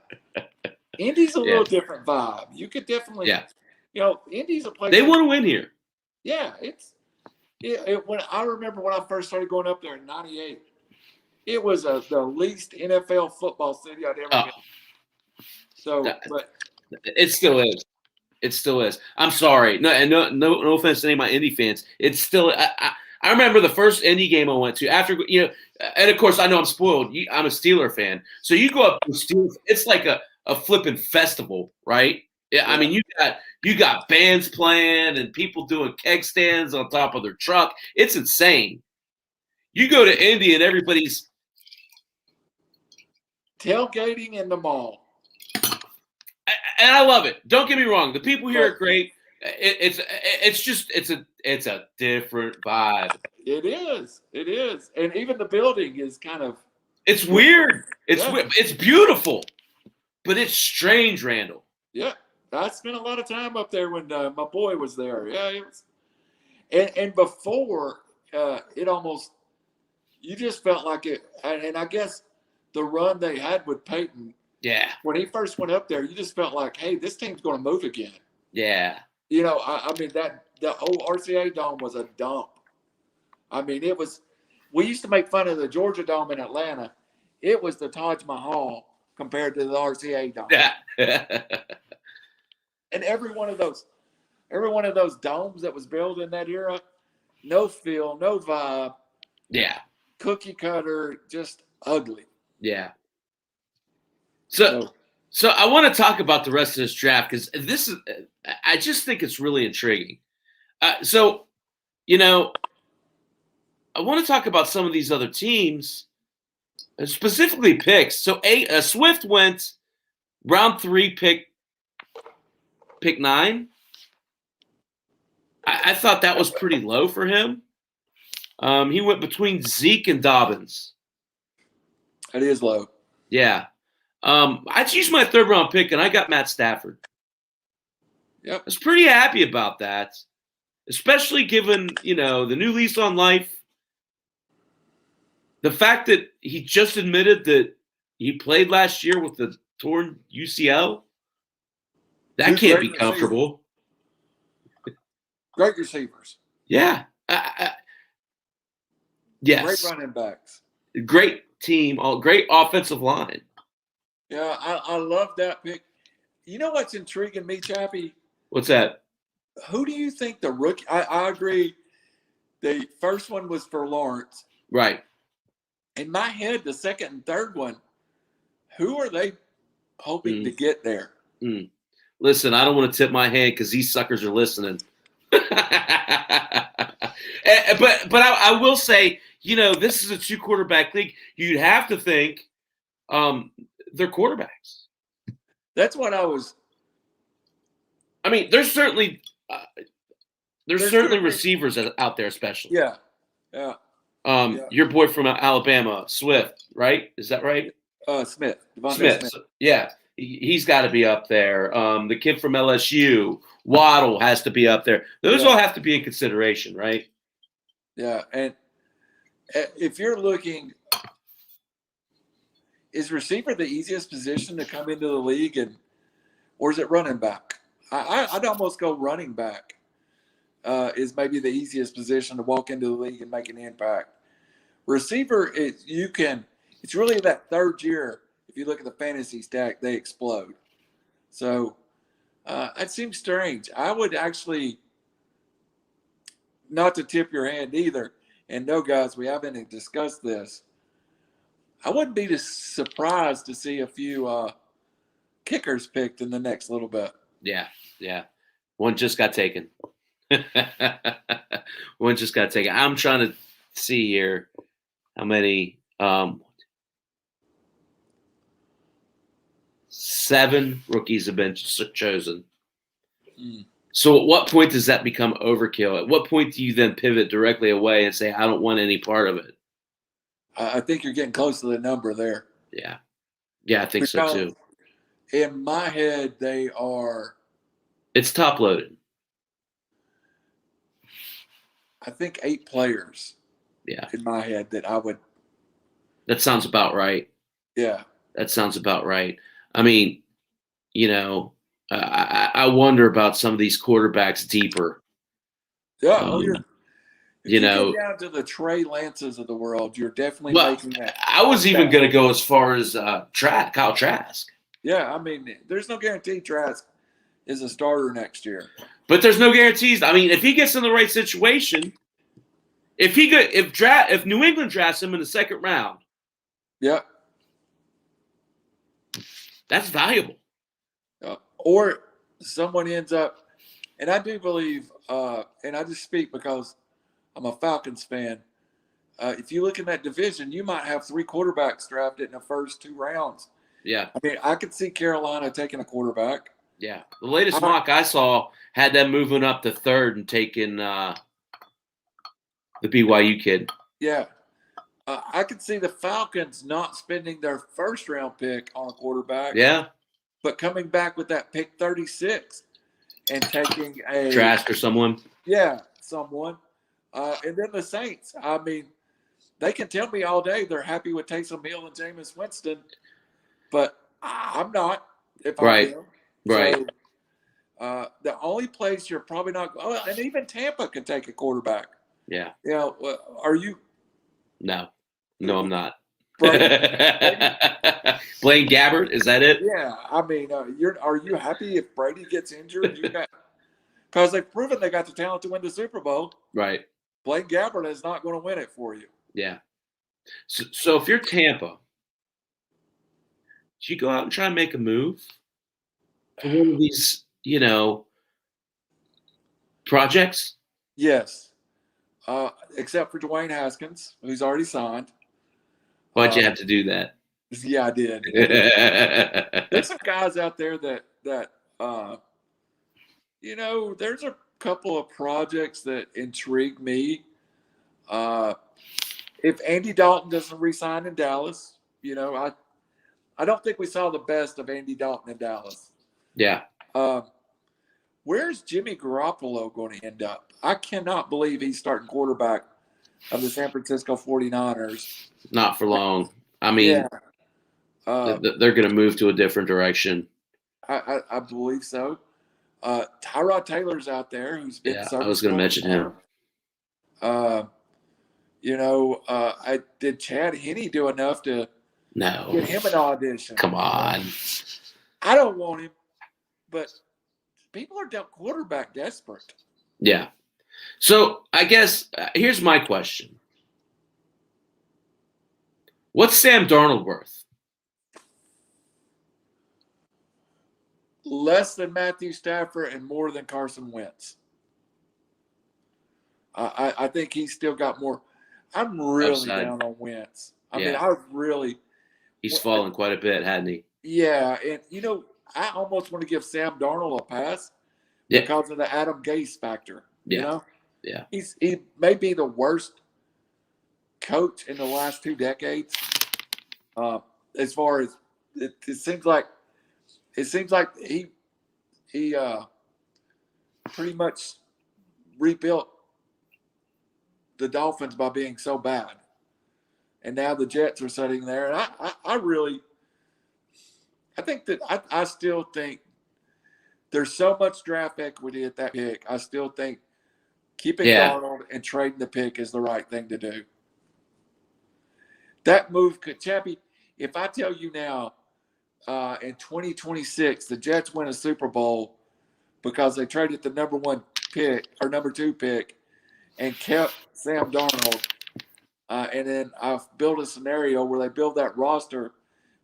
Indy's a little different vibe. You could definitely, Indy's a place. They want to win here. Yeah, when I remember when I first started going up there in '98, it was the least NFL football city I'd ever been. So, but it still is. It still is. I'm sorry. No offense to any of my Indy fans. It's still. I remember the first Indy game I went to after, and of course I know I'm spoiled. I'm a Steeler fan, so you go up to Steelers. It's like a flipping festival, right? Yeah, I mean you got bands playing and people doing keg stands on top of their truck. It's insane. You go to Indy and everybody's tailgating in the mall. And I love it. Don't get me wrong. The people here are great. It's a different vibe. It is, and even the building is kind of. It's weird. It's beautiful, but it's strange, Randall. Yeah, I spent a lot of time up there when my boy was there. Yeah, it was. And before it almost, you just felt like it. And I guess the run they had with Peyton. Yeah. When he first went up there, you just felt like, hey, this team's going to move again. Yeah. I mean, the whole RCA Dome was a dump. I mean, it was – we used to make fun of the Georgia Dome in Atlanta. It was the Taj Mahal compared to the RCA Dome. Yeah. And every one of those domes that was built in that era, no feel, no vibe. Yeah. Cookie cutter, just ugly. Yeah. So I want to talk about the rest of this draft because I just think it's really intriguing. I want to talk about some of these other teams, specifically picks. So Swift went round 3, pick 9. I thought that was pretty low for him. He went between Zeke and Dobbins. It is low. Yeah. I used my 3rd round pick, and I got Matt Stafford. Yep. I was pretty happy about that, especially given, the new lease on life. The fact that he just admitted that he played last year with the torn UCL, that can't be comfortable. Great receivers. Yeah. Yes. Great running backs. Great team. Great offensive line. Yeah, I love that pick. You know what's intriguing me, Chappy? What's that? Who do you think the rookie – I agree. The first one was for Lawrence. Right. In my head, the second and third one, who are they hoping to get there? Listen, I don't want to tip my hand because these suckers are listening. But I will say, this is a 2-quarterback league. You'd have to think they're quarterbacks. That's what I was. I mean, there's certainly receivers out there, especially. Yeah. Your boy from Alabama, Swift, right? Is that right? Smith. Smith. Yeah. He's got to be up there. The kid from LSU, Waddle, has to be up there. Those Yeah. all have to be in consideration, right? Yeah, and if you're looking, is receiver the easiest position to come into the league, or is it running back? I'd almost go running back is maybe the easiest position to walk into the league and make an impact. Receiver, it's really that third year. If you look at the fantasy stack, they explode. So that seems strange. I would actually, not to tip your hand either, and no, guys, we haven't discussed this. I wouldn't be surprised to see a few kickers picked in the next little bit. Yeah. One just got taken. One just got taken. I'm trying to see here how many. 7 rookies have been chosen. So at what point does that become overkill? At what point do you then pivot directly away and say, I don't want any part of it? I think you're getting close to the number there. Yeah, I think so too. In my head, they are. It's top loaded. I think 8 players. Yeah. In my head, that I would. That sounds about right. Yeah. That sounds about right. I mean, I wonder about some of these quarterbacks deeper. Yeah. If you get down to the Trey Lances of the world, you're definitely making that. I was even going to go as far as Kyle Trask. Yeah, I mean, there's no guarantee Trask is a starter next year. But there's no guarantees. I mean, if he gets in the right situation, if New England drafts him in the second round, yeah, that's valuable. Or someone ends up, and I do believe, and I just speak because I'm a Falcons fan. If you look in that division, you might have 3 quarterbacks drafted in the first 2 rounds. Yeah. I mean, I could see Carolina taking a quarterback. Yeah. The latest mock I saw had them moving up to 3rd and taking the BYU kid. Yeah. I could see the Falcons not spending their first-round pick on a quarterback. Yeah. But coming back with that pick 36 and taking a Trask or someone. Yeah, someone. And then the Saints. I mean, they can tell me all day they're happy with Taysom Hill and Jameis Winston, but I'm not. If I'm them. Right. So, the only place you're probably not. Oh, and even Tampa can take a quarterback. Yeah. Are you? No, I'm not. Blaine Gabbert, is that it? Yeah, I mean, are you happy if Brady gets injured? Because they've proven they got the talent to win the Super Bowl. Right. Blaine Gabbert is not going to win it for you. Yeah. So if you're Tampa, do you go out and try and make a move for one of these, projects? Yes. Except for Dwayne Haskins, who's already signed. Why'd you have to do that? Yeah, I did. There's some guys out there that there's a couple of projects that intrigue me. If Andy Dalton doesn't re-sign in Dallas, I don't think we saw the best of Andy Dalton in Dallas. Yeah. Where's Jimmy Garoppolo going to end up? I cannot believe he's starting quarterback of the San Francisco 49ers. Not for long. I mean, they're going to move to a different direction. I believe so. Tyrod Taylor's out there who's been. Yeah, I was going to mention him. Did Chad Henne do enough to get him an audition? Come on. I don't want him, but people are quarterback desperate. Yeah. So I guess here's my question. What's Sam Darnold worth? Less than Matthew Stafford and more than Carson Wentz. I think he's still got more. I'm really down on Wentz. He's fallen quite a bit, hadn't he? Yeah, and I almost want to give Sam Darnold a pass because of the Adam Gase factor. Yeah. He may be the worst coach in the last 2 decades. As far as it seems like it seems like he pretty much rebuilt the Dolphins by being so bad, and now the Jets are sitting there. And I still think there's so much draft equity at that pick. I still think keeping Darnold and trading the pick is the right thing to do. That move could, Chappie, if I tell you now, in 2026, the Jets win a Super Bowl because they traded the number 1 pick or number 2 pick and kept Sam Darnold. And then I've built a scenario where they build that roster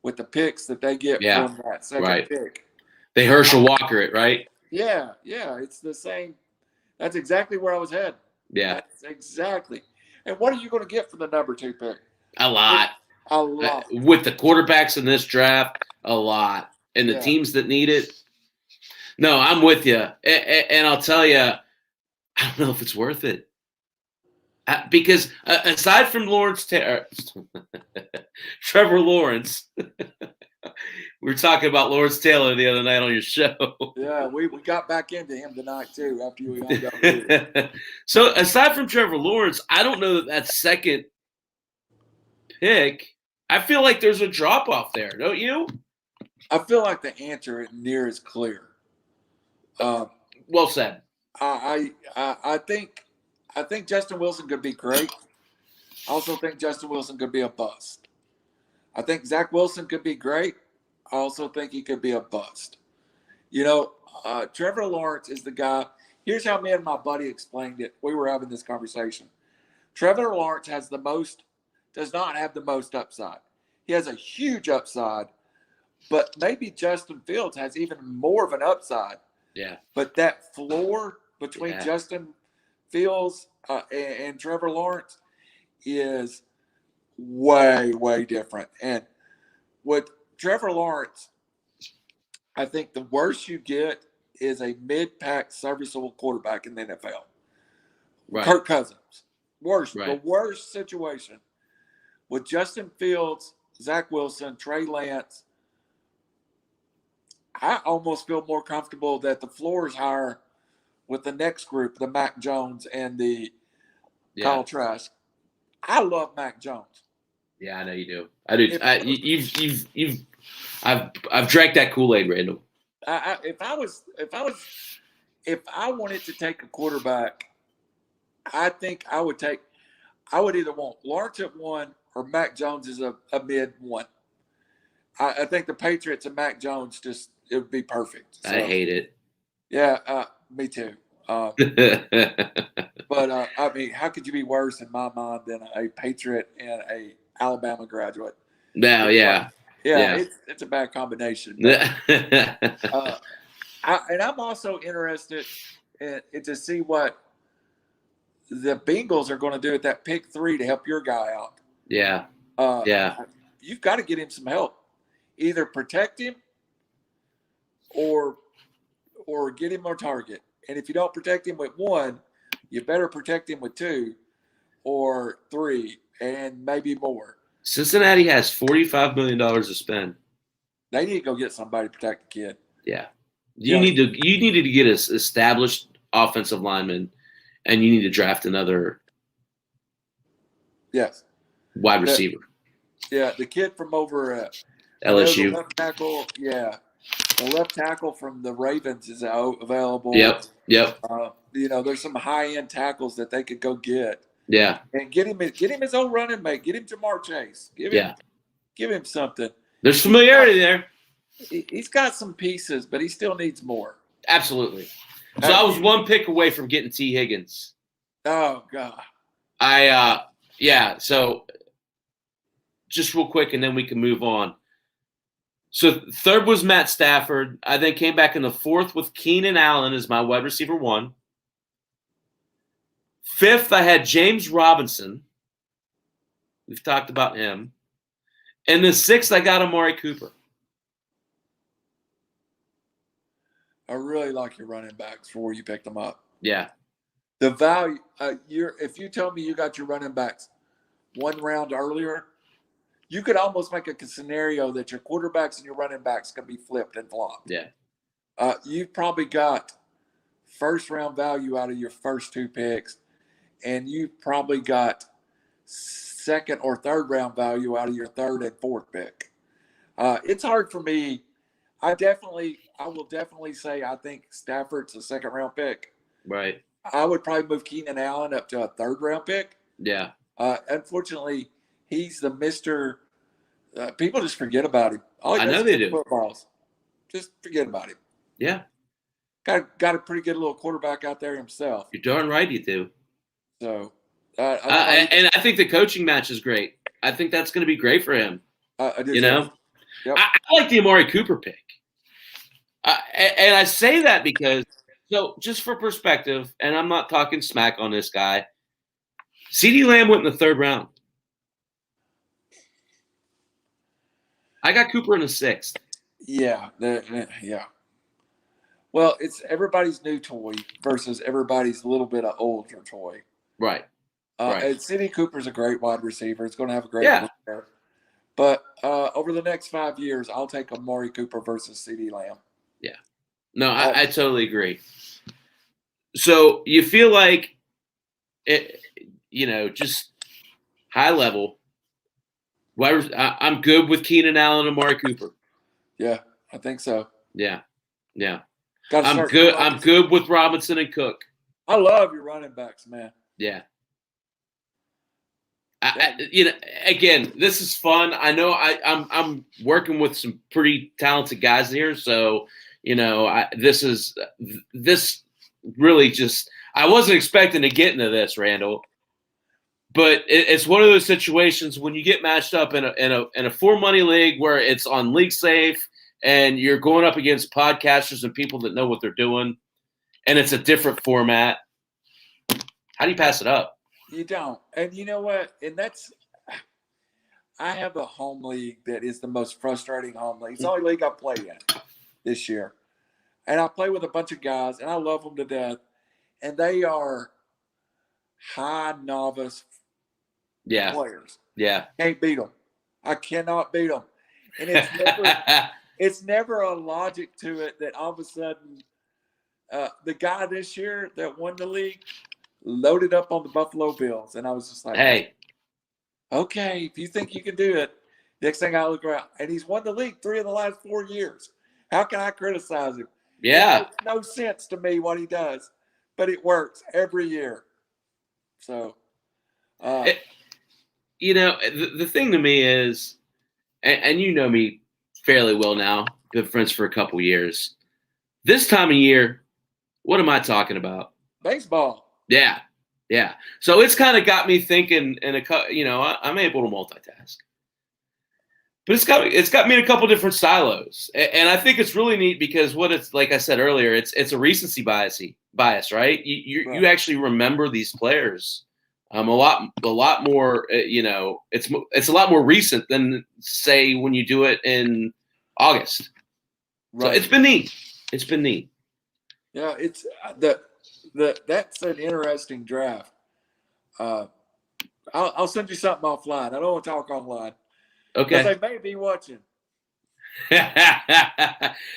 with the picks that they get from that second pick. They Herschel Walker it, right? Yeah. It's the same. That's exactly where I was heading. Yeah. That's exactly. And what are you going to get for the number 2 pick? A lot. A lot. With the quarterbacks in this draft, a lot. And the teams that need it. No, I'm with you. And I'll tell you, I don't know if it's worth it. Because aside from Trevor Lawrence, we were talking about Lawrence Taylor the other night on your show. Yeah, we got back into him tonight, too, after we hung out with you. So aside from Trevor Lawrence, I don't know that second pick, I feel like there's a drop-off there, don't you? I feel like the answer isn't near as clear. Well said. I think Justin Wilson could be great. I also think Justin Wilson could be a bust. I think Zach Wilson could be great. I also think he could be a bust. Trevor Lawrence is the guy. Here's how me and my buddy explained it. We were having this conversation. Trevor Lawrence does not have the most upside. He has a huge upside, but maybe Justin Fields has even more of an upside. Yeah. But that floor between Justin Fields and Trevor Lawrence is way, way different. And with Trevor Lawrence, I think the worst you get is a mid-pack serviceable quarterback in the NFL. Right. Kirk Cousins. Worst. Right. The worst situation. With Justin Fields, Zach Wilson, Trey Lance, I almost feel more comfortable that the floor is higher with the next group, the Mac Jones and the Kyle Trask. I love Mac Jones. Yeah, I know you do. I do. I've drank that Kool-Aid, Randall. If I wanted to take a quarterback, I think I would either want Lawrence at 1 or Mac Jones as a mid 1. I think the Patriots and Mac Jones it would be perfect. So, I hate it. Yeah, me too. But I mean, how could you be worse in my mind than a Patriot and a Alabama graduate? No, yeah. It's a bad combination. But, and I'm also interested to see what the Bengals are going to do at that pick 3 to help your guy out. Yeah. You've got to get him some help. Either protect him or get him a target. And if you don't protect him with 1, you better protect him with 2 or 3 and maybe more. Cincinnati has $45 million to spend. They need to go get somebody to protect the kid. Yeah. You needed to get an established offensive lineman, and you need to draft another wide receiver. The kid from over at LSU. The left tackle, the left tackle from the Ravens is available. Yep. There's some high-end tackles that they could go get. Yeah. And get him his own running mate. Get him Jamar Chase. Give him something. There's familiarity there. He's got some pieces, but he still needs more. Absolutely. So I was 1 pick away from getting T. Higgins. Oh God. So just real quick, and then we can move on. So 3rd was Matt Stafford. I then came back in the 4th with Keenan Allen as my wide receiver 1. 5th, I had James Robinson. We've talked about him. And the 6th, I got Amari Cooper. I really like your running backs before you picked them up. Yeah. The value, if you tell me you got your running backs 1 round earlier, you could almost make a scenario that your quarterbacks and your running backs can be flipped and flopped. Yeah. You've probably got first round value out of your first 2 picks, and you've probably got second or third round value out of your third and fourth pick. It's hard for me. I will definitely say I think Stafford's a second round pick. Right. I would probably move Keenan Allen up to a third round pick. Yeah. Unfortunately, he's the Mr. People just forget about him. All he I does know is they kick do. footballs. Just forget about him. Yeah. Got a pretty good little quarterback out there himself. You're darn right you do. So, and I think the coaching match is great. I think that's going to be great for him. I do. You know, yep. I like the Amari Cooper pick. And I say that because, so just for perspective, and I'm not talking smack on this guy, CeeDee Lamb went in the 3rd round. I got Cooper in the 6th. Yeah. Yeah. Well, it's everybody's new toy versus everybody's little bit of older toy. Right. And City Cooper's a great wide receiver. It's going to have a great career. But over the next 5 years, I'll take Amari Cooper versus CeeDee Lamb. Yeah. No, I totally agree. So you feel like, just high level, I'm good with Keenan Allen and Amari Cooper. Yeah, I think so. Yeah. I'm good with Robinson and Cook. I love your running backs, man. Yeah. Again, this is fun. I know I'm working with some pretty talented guys here, so this really just I wasn't expecting to get into this, Randall. But it's one of those situations when you get matched up in a 4-money league where it's on League Safe and you're going up against podcasters and people that know what they're doing, and it's a different format. How do you pass it up? You don't. And you know what? And I have a home league that is the most frustrating home league. It's the only league I play in this year. And I play with a bunch of guys, and I love them to death. And they are high novice players. Yeah. Can't beat them. I cannot beat them. And it's never a logic to it that all of a sudden the guy this year that won the league loaded up on the Buffalo Bills. And I was just like, hey, okay, if you think you can do it, next thing I look around. And he's won the league 3 of the last 4 years. How can I criticize him? Yeah. It makes no sense to me what he does, but it works every year. So, the thing to me is, and you know me fairly well now, been friends for a couple years. This time of year, what am I talking about? Baseball. Yeah. So it's kind of got me thinking, I'm able to multitask. But it's got me in a couple different silos, and I think it's really neat because what it's like I said earlier, it's a recency bias, right? You actually remember these players a lot more. It's a lot more recent than say when you do it in August. Right. So it's been neat. Yeah, it's that's an interesting draft. I'll send you something offline. I don't want to talk online. Okay. They may be watching.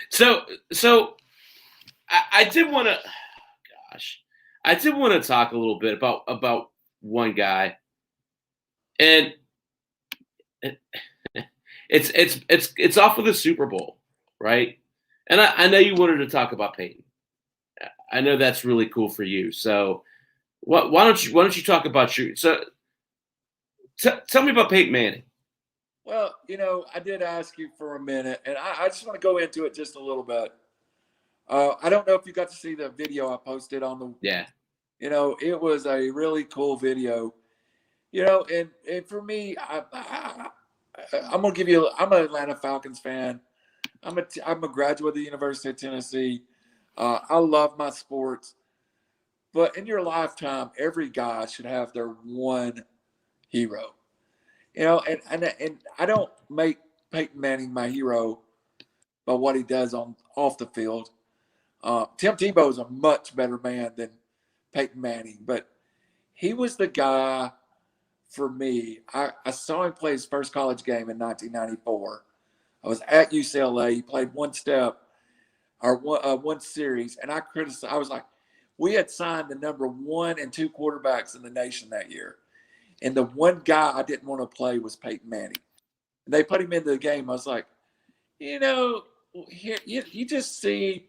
So I did want to. I did want to talk a little bit about one guy, and it's off of the Super Bowl, right? And I know you wanted to talk about Peyton. I know that's really cool for you. So, why don't you talk about your? So, tell me about Peyton Manning. Well, I did ask you for a minute, and I just want to go into it just a little bit. I don't know if you got to see the video I posted on the. Yeah. It was a really cool video. And for me, I'm gonna give you. I'm an Atlanta Falcons fan. I'm a graduate of the University of Tennessee. I love my sports, but in your lifetime, every guy should have their one hero. And I don't make Peyton Manning my hero by what he does off the field. Tim Tebow is a much better man than Peyton Manning, but he was the guy for me, I saw him play his first college game in 1994. I was at UCLA. He played one step or one series, and I criticized. I was like, we had signed the number 1 and 2 quarterbacks in the nation that year, and the one guy I didn't want to play was Peyton Manning. And they put him into the game. I was like, here you just see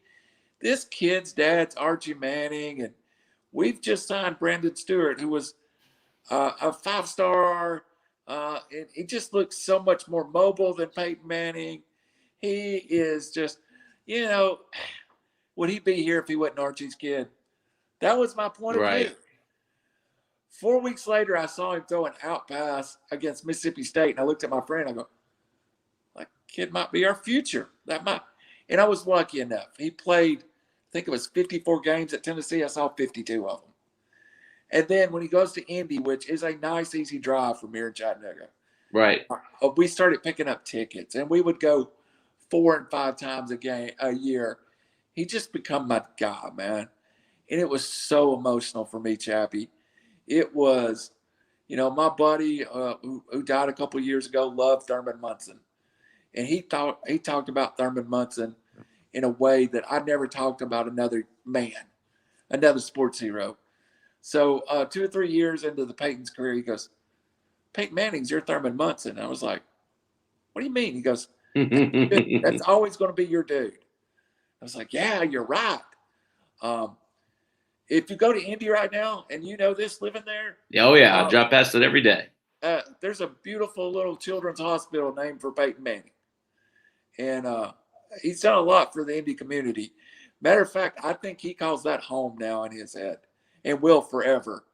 this kid's dad's Archie Manning, and we've just signed Brandon Stewart, who was a 5-star. And he just looks so much more mobile than Peyton Manning. He is just, would he be here if he wasn't Archie's kid? That was my point of view. 4 weeks later, I saw him throw an out pass against Mississippi State, and I looked at my friend. I go, that kid might be our future. And I was lucky enough. He played, I think it was 54 games at Tennessee. I saw 52 of them. And then when he goes to Indy, which is a nice, easy drive from here in Chattanooga, right? We started picking up tickets, and we would go 4 and 5 times a year. He just become my guy, man. And it was so emotional for me, Chappie. It was, my buddy who died a couple of years ago loved Thurman Munson. And he talked about Thurman Munson in a way that I never talked about another man, another sports hero. So 2 or 3 years into the Peyton's career, he goes, Peyton Manning's your Thurman Munson. I was like, what do you mean? He goes, that's always going to be your dude. I was like, yeah, you're right. If you go to Indy right now, and this living there. Oh, yeah. I drive past it every day. There's a beautiful little children's hospital named for Peyton Manning. And he's done a lot for the Indy community. Matter of fact, I think he calls that home now in his head and will forever.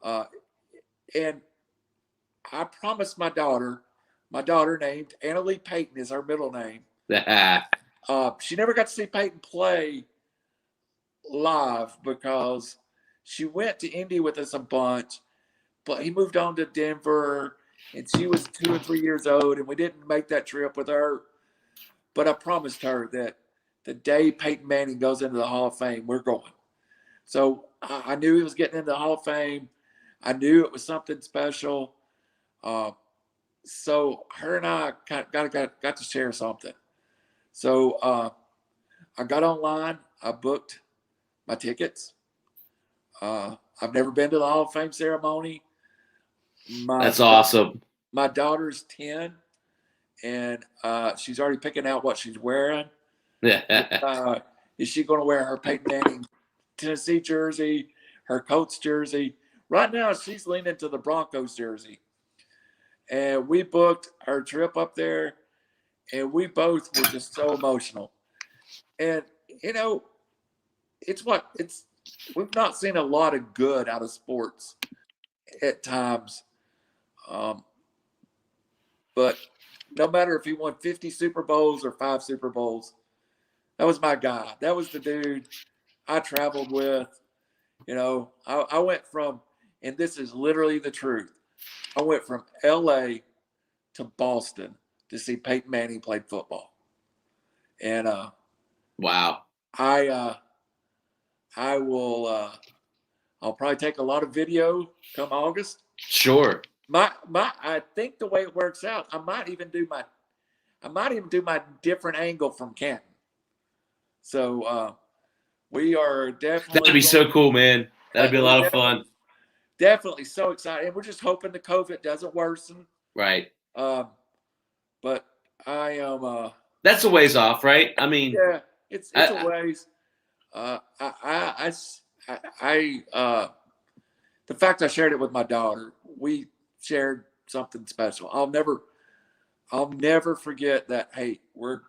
And I promised my daughter named Annalie Payton is her middle name. She never got to see Peyton play live because she went to Indy with us a bunch, but he moved on to Denver, and she was 2 or 3 years old, and we didn't make that trip with her. But I promised her that the day Peyton Manning goes into the Hall of Fame, we're going. So I knew he was getting into the Hall of Fame. I knew it was something special. So her and I got to share something. So I got online. I booked my tickets. I've never been to the Hall of Fame ceremony. That's awesome. My daughter's 10, and she's already picking out what she's wearing. Is she going to wear her Peyton Manning Tennessee jersey, her Colts jersey? Right now, she's leaning to the Broncos jersey. And we booked our trip up there, and we both were just so emotional. And, we've not seen a lot of good out of sports at times. But no matter if he won 50 Super Bowls or 5 Super Bowls, that was my guy. That was the dude I traveled with. I went from, and this is literally the truth, I went from L.A. to Boston to see Peyton Manning play football. And wow. I will I'll probably take a lot of video come August. Sure. I think the way it works out, I might even do my different angle from Canton. So we are definitely. That'd be so cool, man. That'd be a lot of fun. Definitely so excited. And we're just hoping the COVID doesn't worsen. Right. But I am. That's a ways off, right? I mean. Yeah, it's a ways. The fact I shared it with my daughter, we shared something special. I'll never forget that. Hey, we're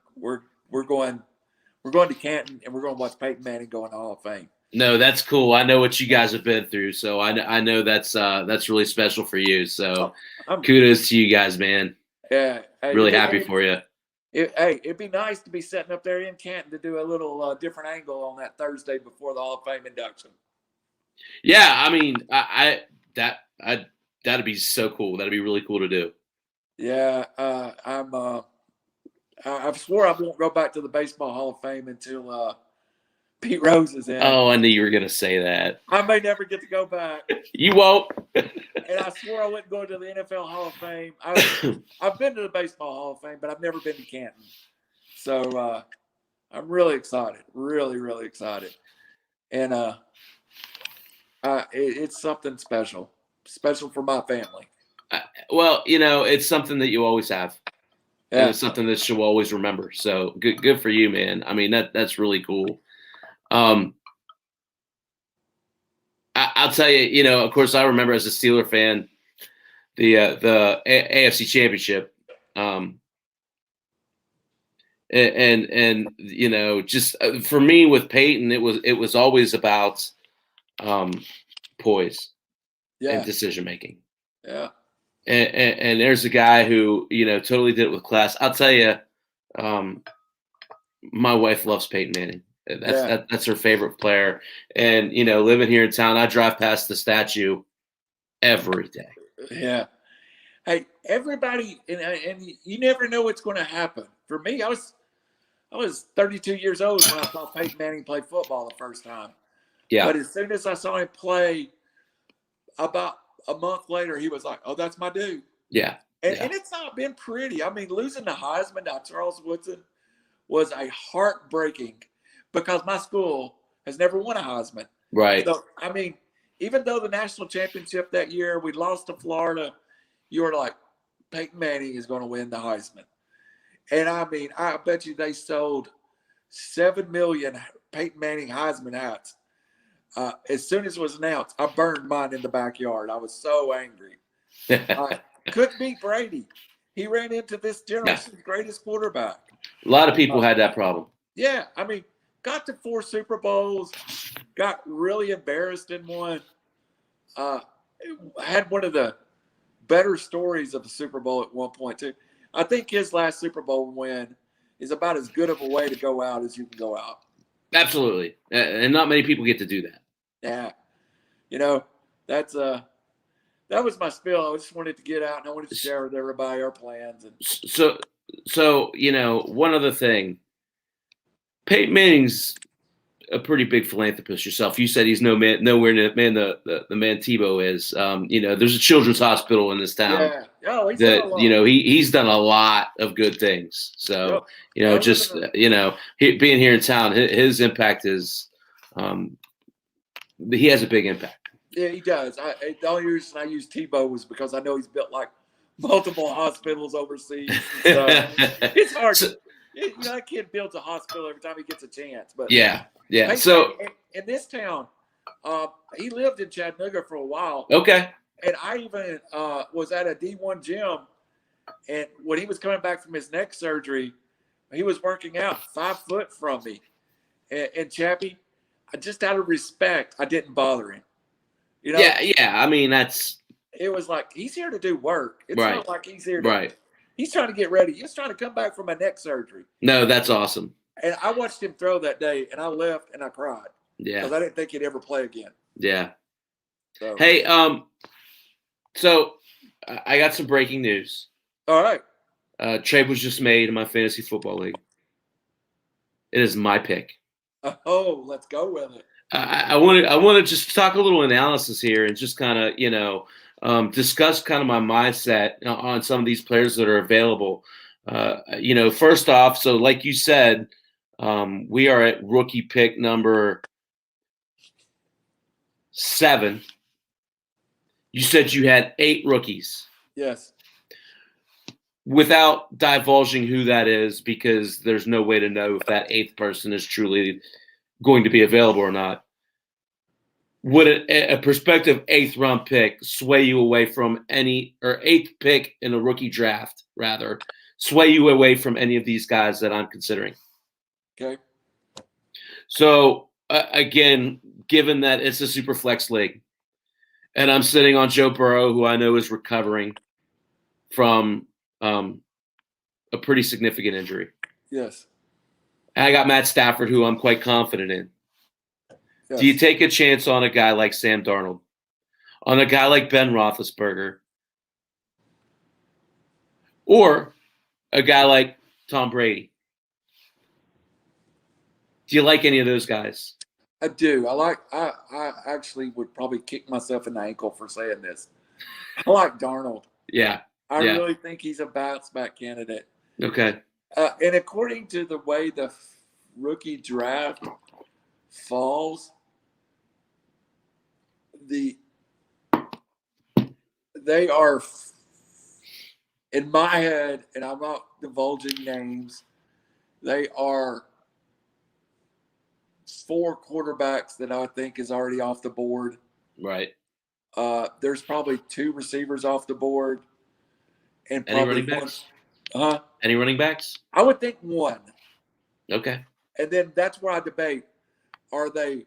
going to Canton, and we're going to watch Peyton Manning go in the Hall of Fame. No, that's cool. I know what you guys have been through, so I know that's really special for you. So kudos to you guys, man. Yeah, really happy for you. It'd be nice to be sitting up there in Canton to do a little different angle on that Thursday before the Hall of Fame induction. Yeah, I mean, that'd be so cool. That'd be really cool to do. Yeah, I've swore I won't go back to the Baseball Hall of Fame until Pete Rose is in. Oh, I knew you were going to say that. I may never get to go back. You won't. And I swore I wouldn't go to the NFL Hall of Fame. I've been to the Baseball Hall of Fame, but I've never been to Canton. So I'm really excited, really, really excited. And it's something special for my family. Well, it's something that you always have. Yeah. And it's something that you'll always remember. So good for you, man. I mean, that's really cool. I'll tell you, of course, I remember as a Steeler fan, the AFC Championship, and just for me with Peyton, it was always about poise and decision making. Yeah. And there's a guy who totally did it with class. I'll tell you, my wife loves Peyton Manning. That's her favorite player. And living here in town, I drive past the statue every day. Yeah. Hey, everybody, and you never know what's going to happen. For me, I was 32 years old when I saw Peyton Manning play football the first time. Yeah. But as soon as I saw him play, about a month later, he was like, "Oh, that's my dude." Yeah. And it's not been pretty. I mean, losing the Heisman to Charles Woodson was a heartbreaking, because my school has never won a Heisman. Right. So, I mean, even though the national championship that year, we lost to Florida, you were like, Peyton Manning is going to win the Heisman. And I mean, I bet you they sold 7 million Peyton Manning Heisman hats. As soon as it was announced, I burned mine in the backyard. I was so angry. Couldn't beat Brady. He ran into this generation's greatest quarterback. A lot of people had that problem. Yeah. I mean, got to 4 Super Bowls, got really embarrassed in one. Had one of the better stories of the Super Bowl at one point, too. I think his last Super Bowl win is about as good of a way to go out as you can go out. Absolutely. And not many people get to do that. Yeah. That was my spill. I just wanted to get out and I wanted to share with everybody our plans. And So one other thing. Peyton Manning's a pretty big philanthropist yourself. You said he's nowhere near the man the man Tebow is. There's a children's hospital in this town. Yeah. Oh, he's done a lot. He's done a lot of good things. So, being here in town, his impact is he has a big impact. Yeah, he does. The only reason I use Tebow was because I know he's built like multiple hospitals overseas. It's hard. That kid builds a hospital every time he gets a chance. But yeah. So in this town, he lived in Chattanooga for a while. Okay. And I even was at a D1 gym, and when he was coming back from his neck surgery, he was working out 5 foot from me. And Chappy, just out of respect, I didn't bother him. Yeah. I mean, it was like, he's here to do work. It's right. not like he's here to he's trying to get ready. He's trying to come back from a neck surgery. No, that's awesome. And I watched him throw that day, and I left and I cried. Yeah. Because I didn't think he'd ever play again. Yeah. So. Hey, so I got some breaking news. All right. Trade was just made in my fantasy football league. It is my pick. Oh, let's go with it. I want to just talk a little analysis here and just kind of discuss kind of my mindset on some of these players that are available. First off, so like you said, we are at rookie pick number 7. You said you had 8 rookies. Yes. Without divulging who that is, because there's no way to know if that 8th person is truly going to be available or not. Would a prospective 8th round pick sway you away from any, or 8th pick in a rookie draft, rather, sway you away from any of these guys that I'm considering? Okay. So, again, given that it's a super flex league, and I'm sitting on Joe Burrow, who I know is recovering from a pretty significant injury. Yes. And I got Matt Stafford, who I'm quite confident in. Yes. Do you take a chance on a guy like Sam Darnold, on a guy like Ben Roethlisberger, or a guy like Tom Brady? Do you like any of those guys? I do. I actually would probably kick myself in the ankle for saying this. I like Darnold. Yeah. I Yeah. really think he's a bounce back candidate. Okay. And according to the way the rookie draft falls, they are, in my head, and I'm not divulging names, they are 4 quarterbacks that I think is already off the board. Right. There's probably 2 receivers off the board, and Any probably running backs? one. Any running backs? I would think 1. Okay. And then that's where I debate: are they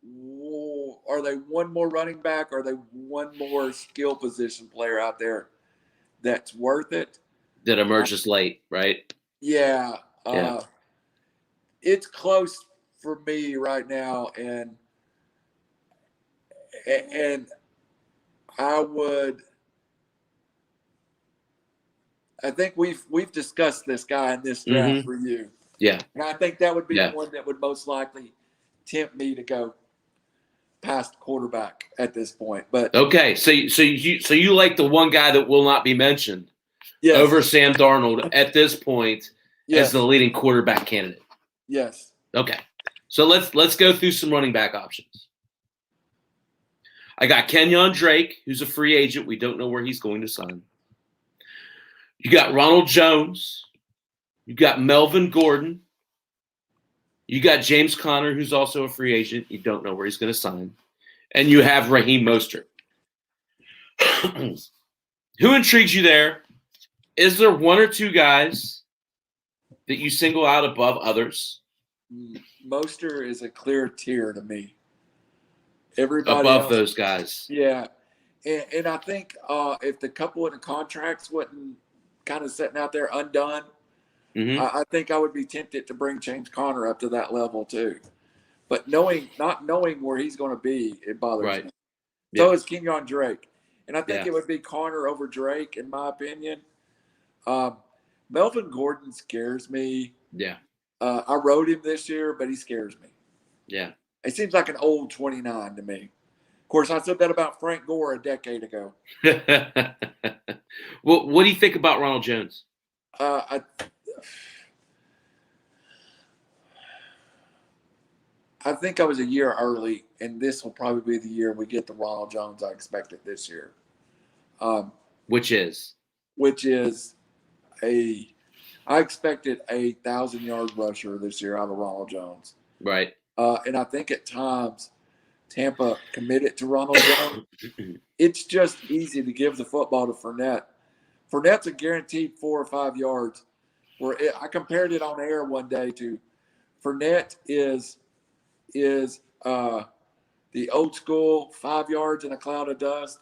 1 more running back? Or are they 1 more skill position player out there that's worth it? That emerges late, right? Yeah. Yeah. It's close for me right now, and I think we've discussed this guy in this draft for you. Yeah. And I think that would be the one that would most likely tempt me to go past quarterback at this point. But okay, so you like the one guy that will not be mentioned over Sam Darnold at this point as the leading quarterback candidate. Yes. Okay. So let's go through some running back options. I got Kenyon Drake, who's a free agent. We don't know where he's going to sign. You got Ronald Jones. You got Melvin Gordon. You got James Conner, who's also a free agent. You don't know where he's going to sign. And you have Raheem Mostert. Who intrigues you there? Is there 1 or 2 guys that you single out above others? Mostert is a clear tier to me. Everybody above else, those guys. Yeah. And I think if the couple of the contracts wasn't kind of sitting out there undone, I think I would be tempted to bring James Conner up to that level too. But not knowing where he's going to be, it bothers me. So is Kenyon Drake. And I think it would be Conner over Drake, in my opinion. Melvin Gordon scares me. Yeah. I rode him this year, but he scares me. Yeah. It seems like an old 29 to me. Of course, I said that about Frank Gore a decade ago. Well, what do you think about Ronald Jones? I think I was a year early, and this will probably be the year we get the Ronald Jones I expected this year. Which is I expected a 1,000-yard rusher this year out of Ronald Jones. Right. And I think at times Tampa committed to Ronald Jones. It's just easy to give the football to Fournette. Fournette's a guaranteed 4 or 5 yards. I compared it on air one day to Fournette is the old school 5 yards in a cloud of dust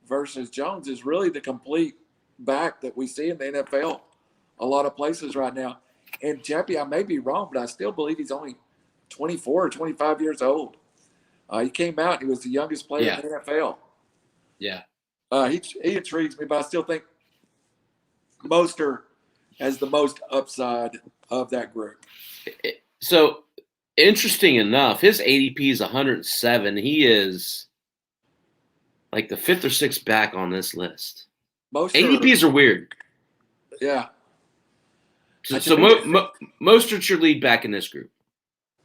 versus Jones is really the complete back that we see in the NFL a lot of places right now. And Chappy, I may be wrong, but I still believe he's only 24 or 25 years old. He came out, he was the youngest player in the NFL. Yeah. He intrigues me, but I still think Mostert has the most upside of that group. So, interesting enough, his ADP is 107. He is like the 5th or 6th back on this list. ADPs are weird. Yeah. So Mostert's your lead back in this group.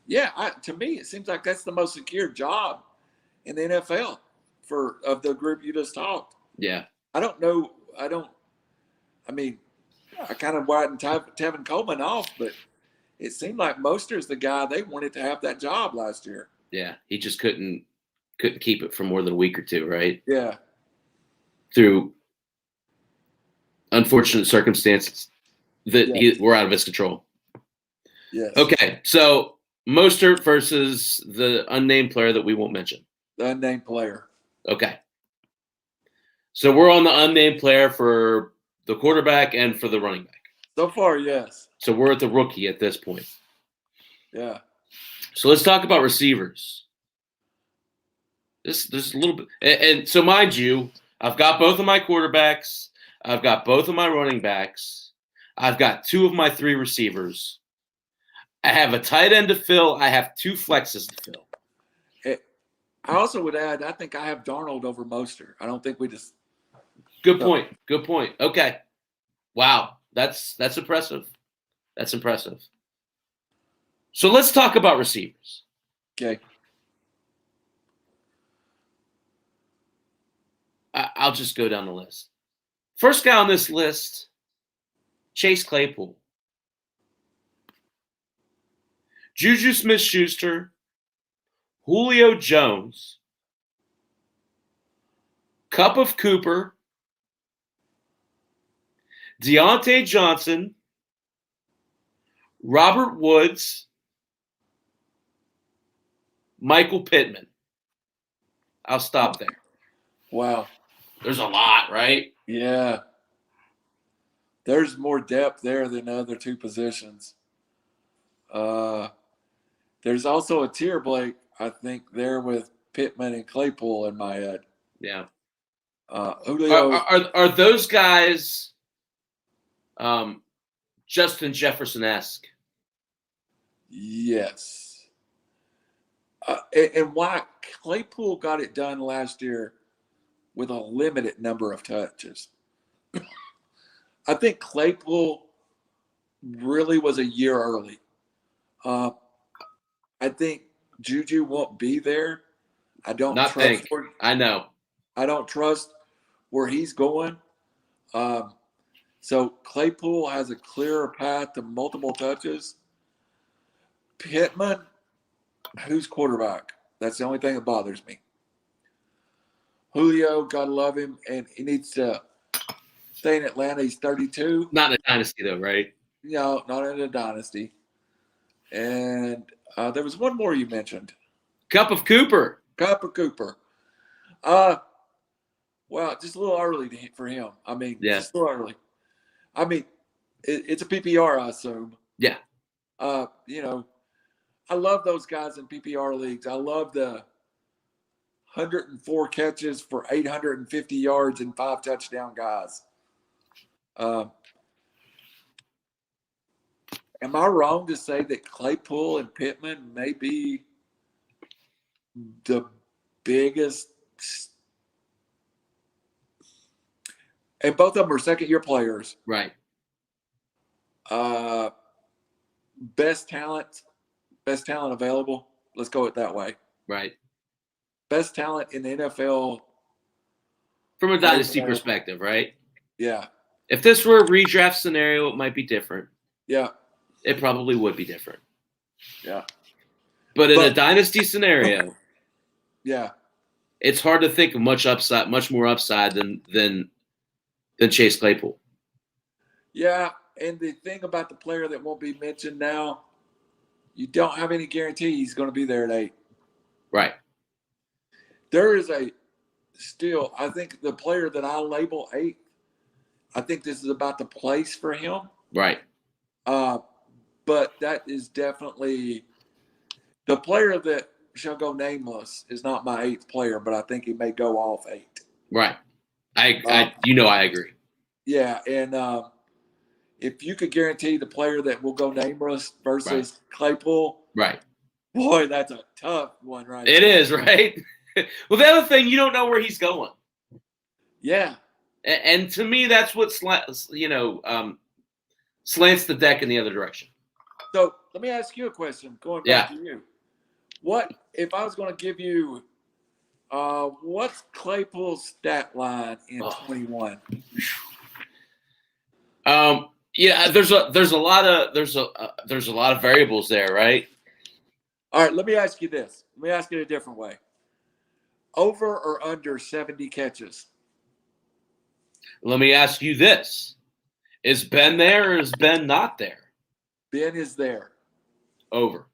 Yeah, to me, it seems like that's the most secure job in the NFL of the group you just talked. Yeah. I don't know. I mean, I kind of widened Tevin Coleman off, but it seemed like Mostert's the guy they wanted to have that job last year. Yeah, he just couldn't keep it for more than a week or 2, right? Yeah. Through unfortunate circumstances that were out of his control. Yes. Okay, so Mostert versus the unnamed player that we won't mention. The unnamed player. Okay. So we're on the unnamed player for the quarterback and for the running back. So far, yes. So we're at the rookie at this point. Yeah. So let's talk about receivers. There's a little bit. And so mind you, I've got both of my quarterbacks. I've got both of my running backs. I've got 2 of my 3 receivers. I have a tight end to fill. I have 2 flexes to fill. I also would add, I think I have Darnold over Mostert. I don't think we just. Good point. Good point. Okay. Wow. That's impressive. That's impressive. So let's talk about receivers. Okay. I'll just go down the list. First guy on this list, Chase Claypool. Juju Smith-Schuster, Julio Jones, Cup of Cooper, Deontay Johnson, Robert Woods, Michael Pittman. I'll stop there. Wow. There's a lot, right? Yeah. There's more depth there than the other 2 positions. There's also a tier, Blake, I think, there with Pittman and Claypool in my head. Yeah. Julio. Are those guys Justin Jefferson-esque? Yes. And why Claypool got it done last year with a limited number of touches. I think Claypool really was a year early. I think Juju won't be there. I don't trust. I know. I don't trust where he's going. So Claypool has a clearer path to multiple touches. Pittman, who's quarterback? That's the only thing that bothers me. Julio, gotta love him, and he needs to stay in Atlanta. He's 32. Not in a dynasty, though, right? No, not in a dynasty. And there was one more you mentioned. Cup of Cooper. Cup of Cooper. Well, just a little early for him. I mean, just a little early. I mean, it's a PPR, I assume. Yeah. You know, I love those guys in PPR leagues. I love the 104 catches for 850 yards and 5 touchdown guys. Am I wrong to say that Claypool and Pittman may be the biggest? And both of them are second-year players. Right. Best talent available. Let's go it that way. Right. Best talent in the NFL. From a dynasty perspective, right? Yeah. If this were a redraft scenario, it might be different. Yeah. It probably would be different. Yeah. But in a dynasty scenario, yeah, it's hard to think of much more upside than Chase Claypool. Yeah, and the thing about the player that won't be mentioned now, you don't have any guarantee he's going to be there at 8. Right. There is I think the player that I label 8, I think this is about the place for him. Right. But that is definitely the player that shall go nameless is not my 8th player, but I think he may go off 8. Right. I agree. Yeah, and if you could guarantee the player that will go nameless versus Claypool, right? Boy, that's a tough one, right? It is, right? Well, the other thing, you don't know where he's going. Yeah. And to me, that's what slants the deck in the other direction. So let me ask you a question. Going back to you, what if I was going to give you what's Claypool's stat line in 21? Yeah, there's a lot of variables there, right? All right, let me ask you this. Let me ask it a different way. Over or under 70 catches? Let me ask you this. Is Ben there or is Ben not there? Ben is there. Over.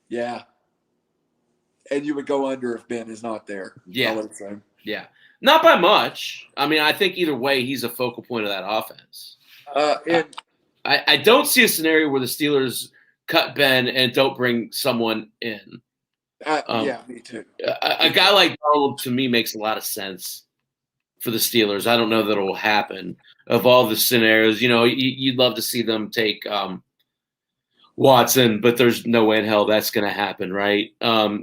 Yeah. And you would go under if Ben is not there. Yeah. Yeah. Not by much. I mean, I think either way, he's a focal point of that offense. I don't see a scenario where the Steelers cut Ben and don't bring someone in. Yeah, me too. A guy like Darnold, to me, makes a lot of sense for the Steelers. I don't know that it will happen. Of all the scenarios, you'd love to see them take Watson, but there's no way in hell that's going to happen, right? A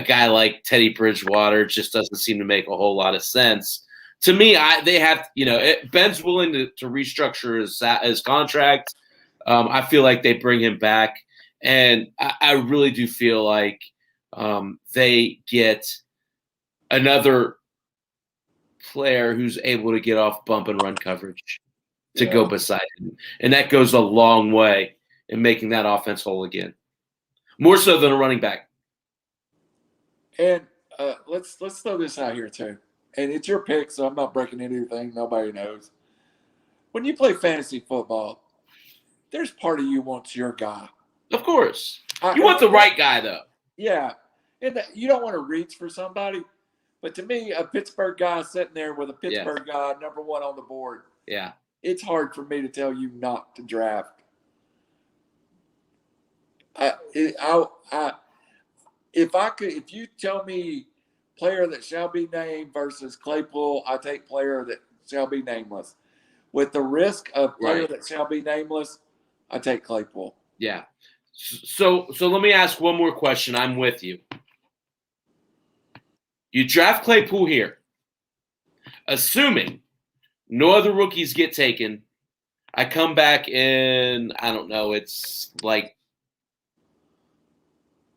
guy like Teddy Bridgewater just doesn't seem to make a whole lot of sense. To me, they have, Ben's willing to restructure his contract. I feel like they bring him back, and I really do feel like they get another player who's able to get off bump and run coverage to go beside him. And that goes a long way in making that offense whole again. More so than a running back. And let's throw this out here too. And it's your pick, so I'm not breaking anything. Nobody knows. When you play fantasy football, there's part of you wants your guy. Of course. You want the right guy, though. Yeah. And you don't want to reach for somebody. But to me, a Pittsburgh guy sitting there with a Pittsburgh guy number one on the board. Yeah. It's hard for me to tell you not to draft. If you tell me player that shall be named versus Claypool, I take player that shall be nameless. With the risk of player that shall be nameless, I take Claypool. Yeah. So let me ask one more question. I'm with you. You draft Claypool here, assuming no other rookies get taken. I come back in, I don't know, it's like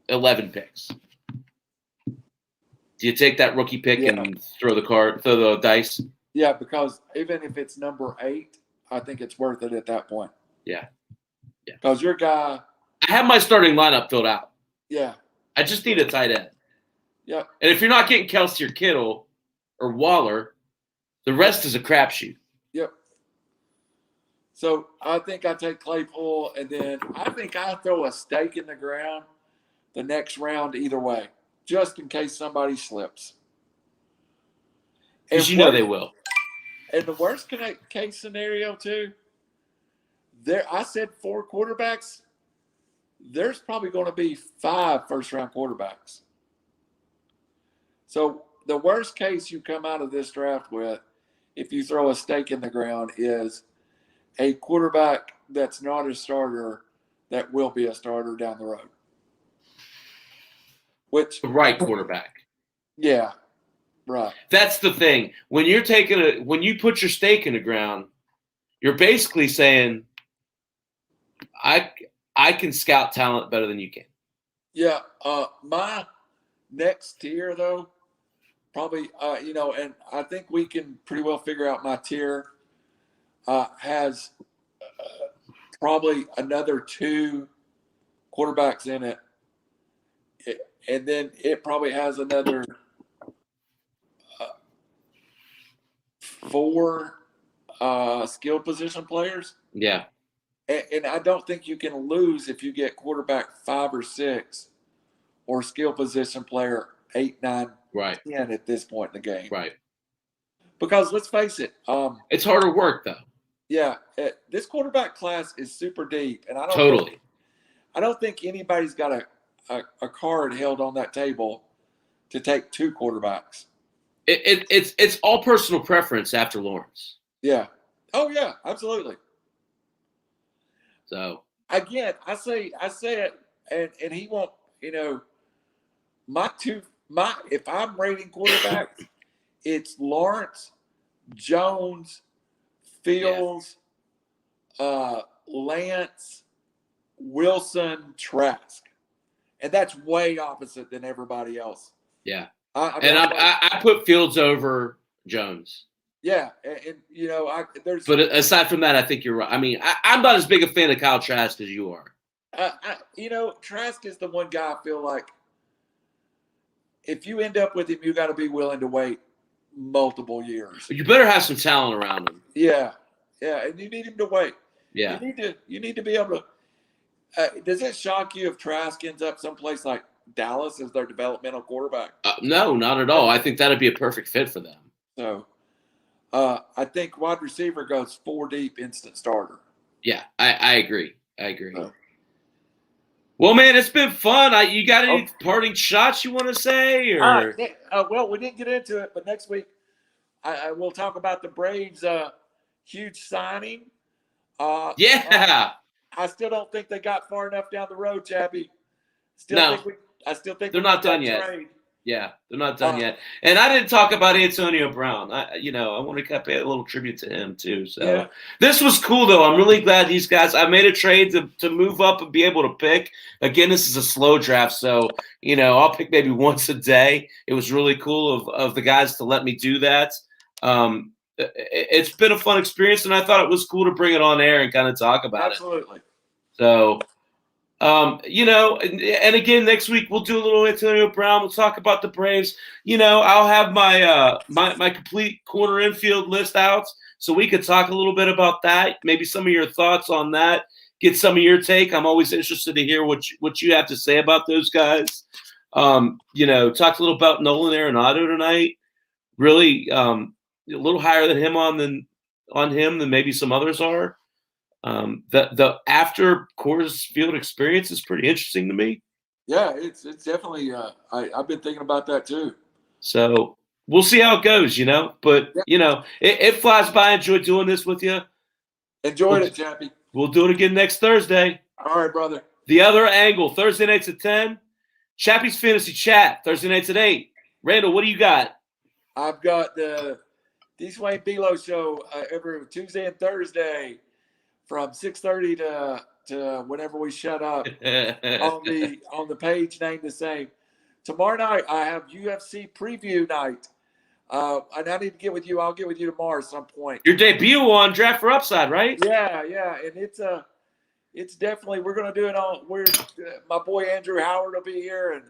11 picks. Do you take that rookie pick and throw the dice? Yeah, because even if it's number 8, I think it's worth it at that point. Yeah. Because your guy. I have my starting lineup filled out. Yeah. I just need a tight end. Yeah. And if you're not getting Kelsey or Kittle or Waller, the rest is a crapshoot. Yep. So I think I take Claypool, and then I think I throw a stake in the ground the next round either way, just in case somebody slips. Because you know they will. And the worst case scenario, too, I said 4 quarterbacks. There's probably going to be 5 first-round quarterbacks. So the worst case you come out of this draft with, if you throw a stake in the ground, is a quarterback that's not a starter that will be a starter down the road. The right quarterback. Yeah, right. That's the thing. When you put your stake in the ground, you're basically saying, I can scout talent better than you can. Yeah. My next tier, though, probably, and I think we can pretty well figure out my tier has probably another 2 quarterbacks in it. And then it probably has another 4 skill position players. Yeah. And I don't think you can lose if you get quarterback 5 or 6 or skill position player 8, 9, 10 at this point in the game. Right. Because let's face it. It's harder work, though. Yeah. This quarterback class is super deep. And I don't think anybody's got a card held on that table to take 2 quarterbacks. It's all personal preference after Lawrence. Yeah. Oh, yeah. Absolutely. So again, I say it, and he won't. If I'm rating quarterbacks, it's Lawrence, Jones, Fields, Lance, Wilson, Trask, and that's way opposite than everybody else. Yeah, I put Fields over Jones. Yeah, and there's. But aside from that, I think you're right. I mean, I'm not as big a fan of Kyle Trask as you are. Trask is the one guy I feel like if you end up with him, you got to be willing to wait multiple years. You better have some talent around him. Yeah, and you need him to wait. Yeah, you need to be able to. Does it shock you if Trask ends up someplace like Dallas as their developmental quarterback? No, not at all. I think that'd be a perfect fit for them. So. I think wide receiver goes 4 deep, instant starter. Yeah, I agree. Well, man, it's been fun. You got any parting shots you want to say? Or well, we didn't get into it, but next week I will talk about the Braves' huge signing. Yeah. I still don't think they got far enough down the road, Chappy. No, I still think they're we not need done that yet. trade. Yeah, they're not done yet. And I didn't talk about Antonio Brown. I want to pay a little tribute to him too. So Yeah. this was cool though. I'm really glad these guys. I made a trade to move up and be able to pick. Again, this is a slow draft, so I'll pick maybe once a day. It was really cool of the guys to let me do that. It's been a fun experience, and I thought it was cool to bring it on air and kind of talk about Absolutely. it. So. And again, next week we'll do a little Antonio Brown. We'll talk about the Braves. I'll have my my complete corner infield list out, so we could talk a little bit about that. Maybe some of your thoughts on that. Get some of your take. I'm always interested to hear what you have to say about those guys. Talked a little about Nolan Arenado tonight. Really, a little higher than him on him than maybe some others are. The after Coors Field experience is pretty interesting to me. Yeah, it's definitely. I've been thinking about that too. So we'll see how it goes, But Yeah. it flies by. Enjoy doing this with you. Enjoyed it, Chappy. We'll do it again next Thursday. All right, brother. The Other Angle, Thursday nights at 10. Chappy's Fantasy Chat, Thursday nights at 8. Randall, what do you got? I've got the D. Swain Belo show every Tuesday and Thursday from 6:30 to whenever we shut up on the page named the same. Tomorrow night I have UFC preview night. And I need to get with you. I'll get with you tomorrow at some point. Your debut on Draft for Upside, right? Yeah, and it's definitely we're gonna do it on. My boy Andrew Howard will be here, and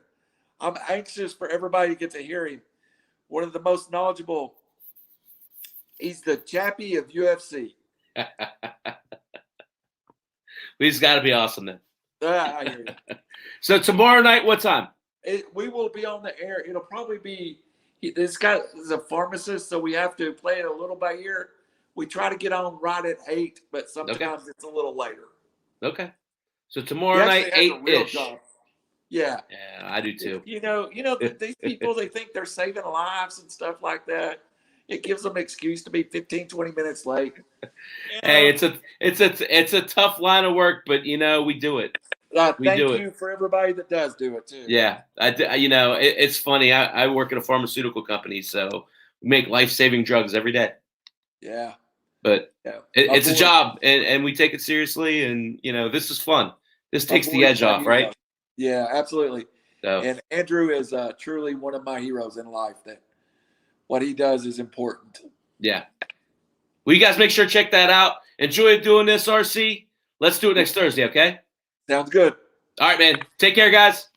I'm anxious for everybody to get to hear him. One of the most knowledgeable. He's the Chappy of UFC. He's got to be awesome then. I hear you. So tomorrow night, what time? We will be on the air. It'll probably be. This guy is a pharmacist, so we have to play it a little by ear. We try to get on right at 8, but sometimes it's a little later. Okay. So tomorrow night, 8-ish. Yeah. Yeah, I do too. These people, they think they're saving lives and stuff like that. It gives them an excuse to be 15, 20 minutes late. Hey, it's a tough line of work, but we do it. Thank you for everybody that does do it too. Yeah, it's funny. I work at a pharmaceutical company, so we make life-saving drugs every day. Yeah. But it's a job, and we take it seriously, and this is fun. This takes the edge off, right? Yeah, absolutely. So. And Andrew is truly one of my heroes in life. That what he does is important. Yeah. Well, you guys make sure to check that out. Enjoy doing this, RC. Let's do it next Thursday, okay? Sounds good. All right, man. Take care, guys.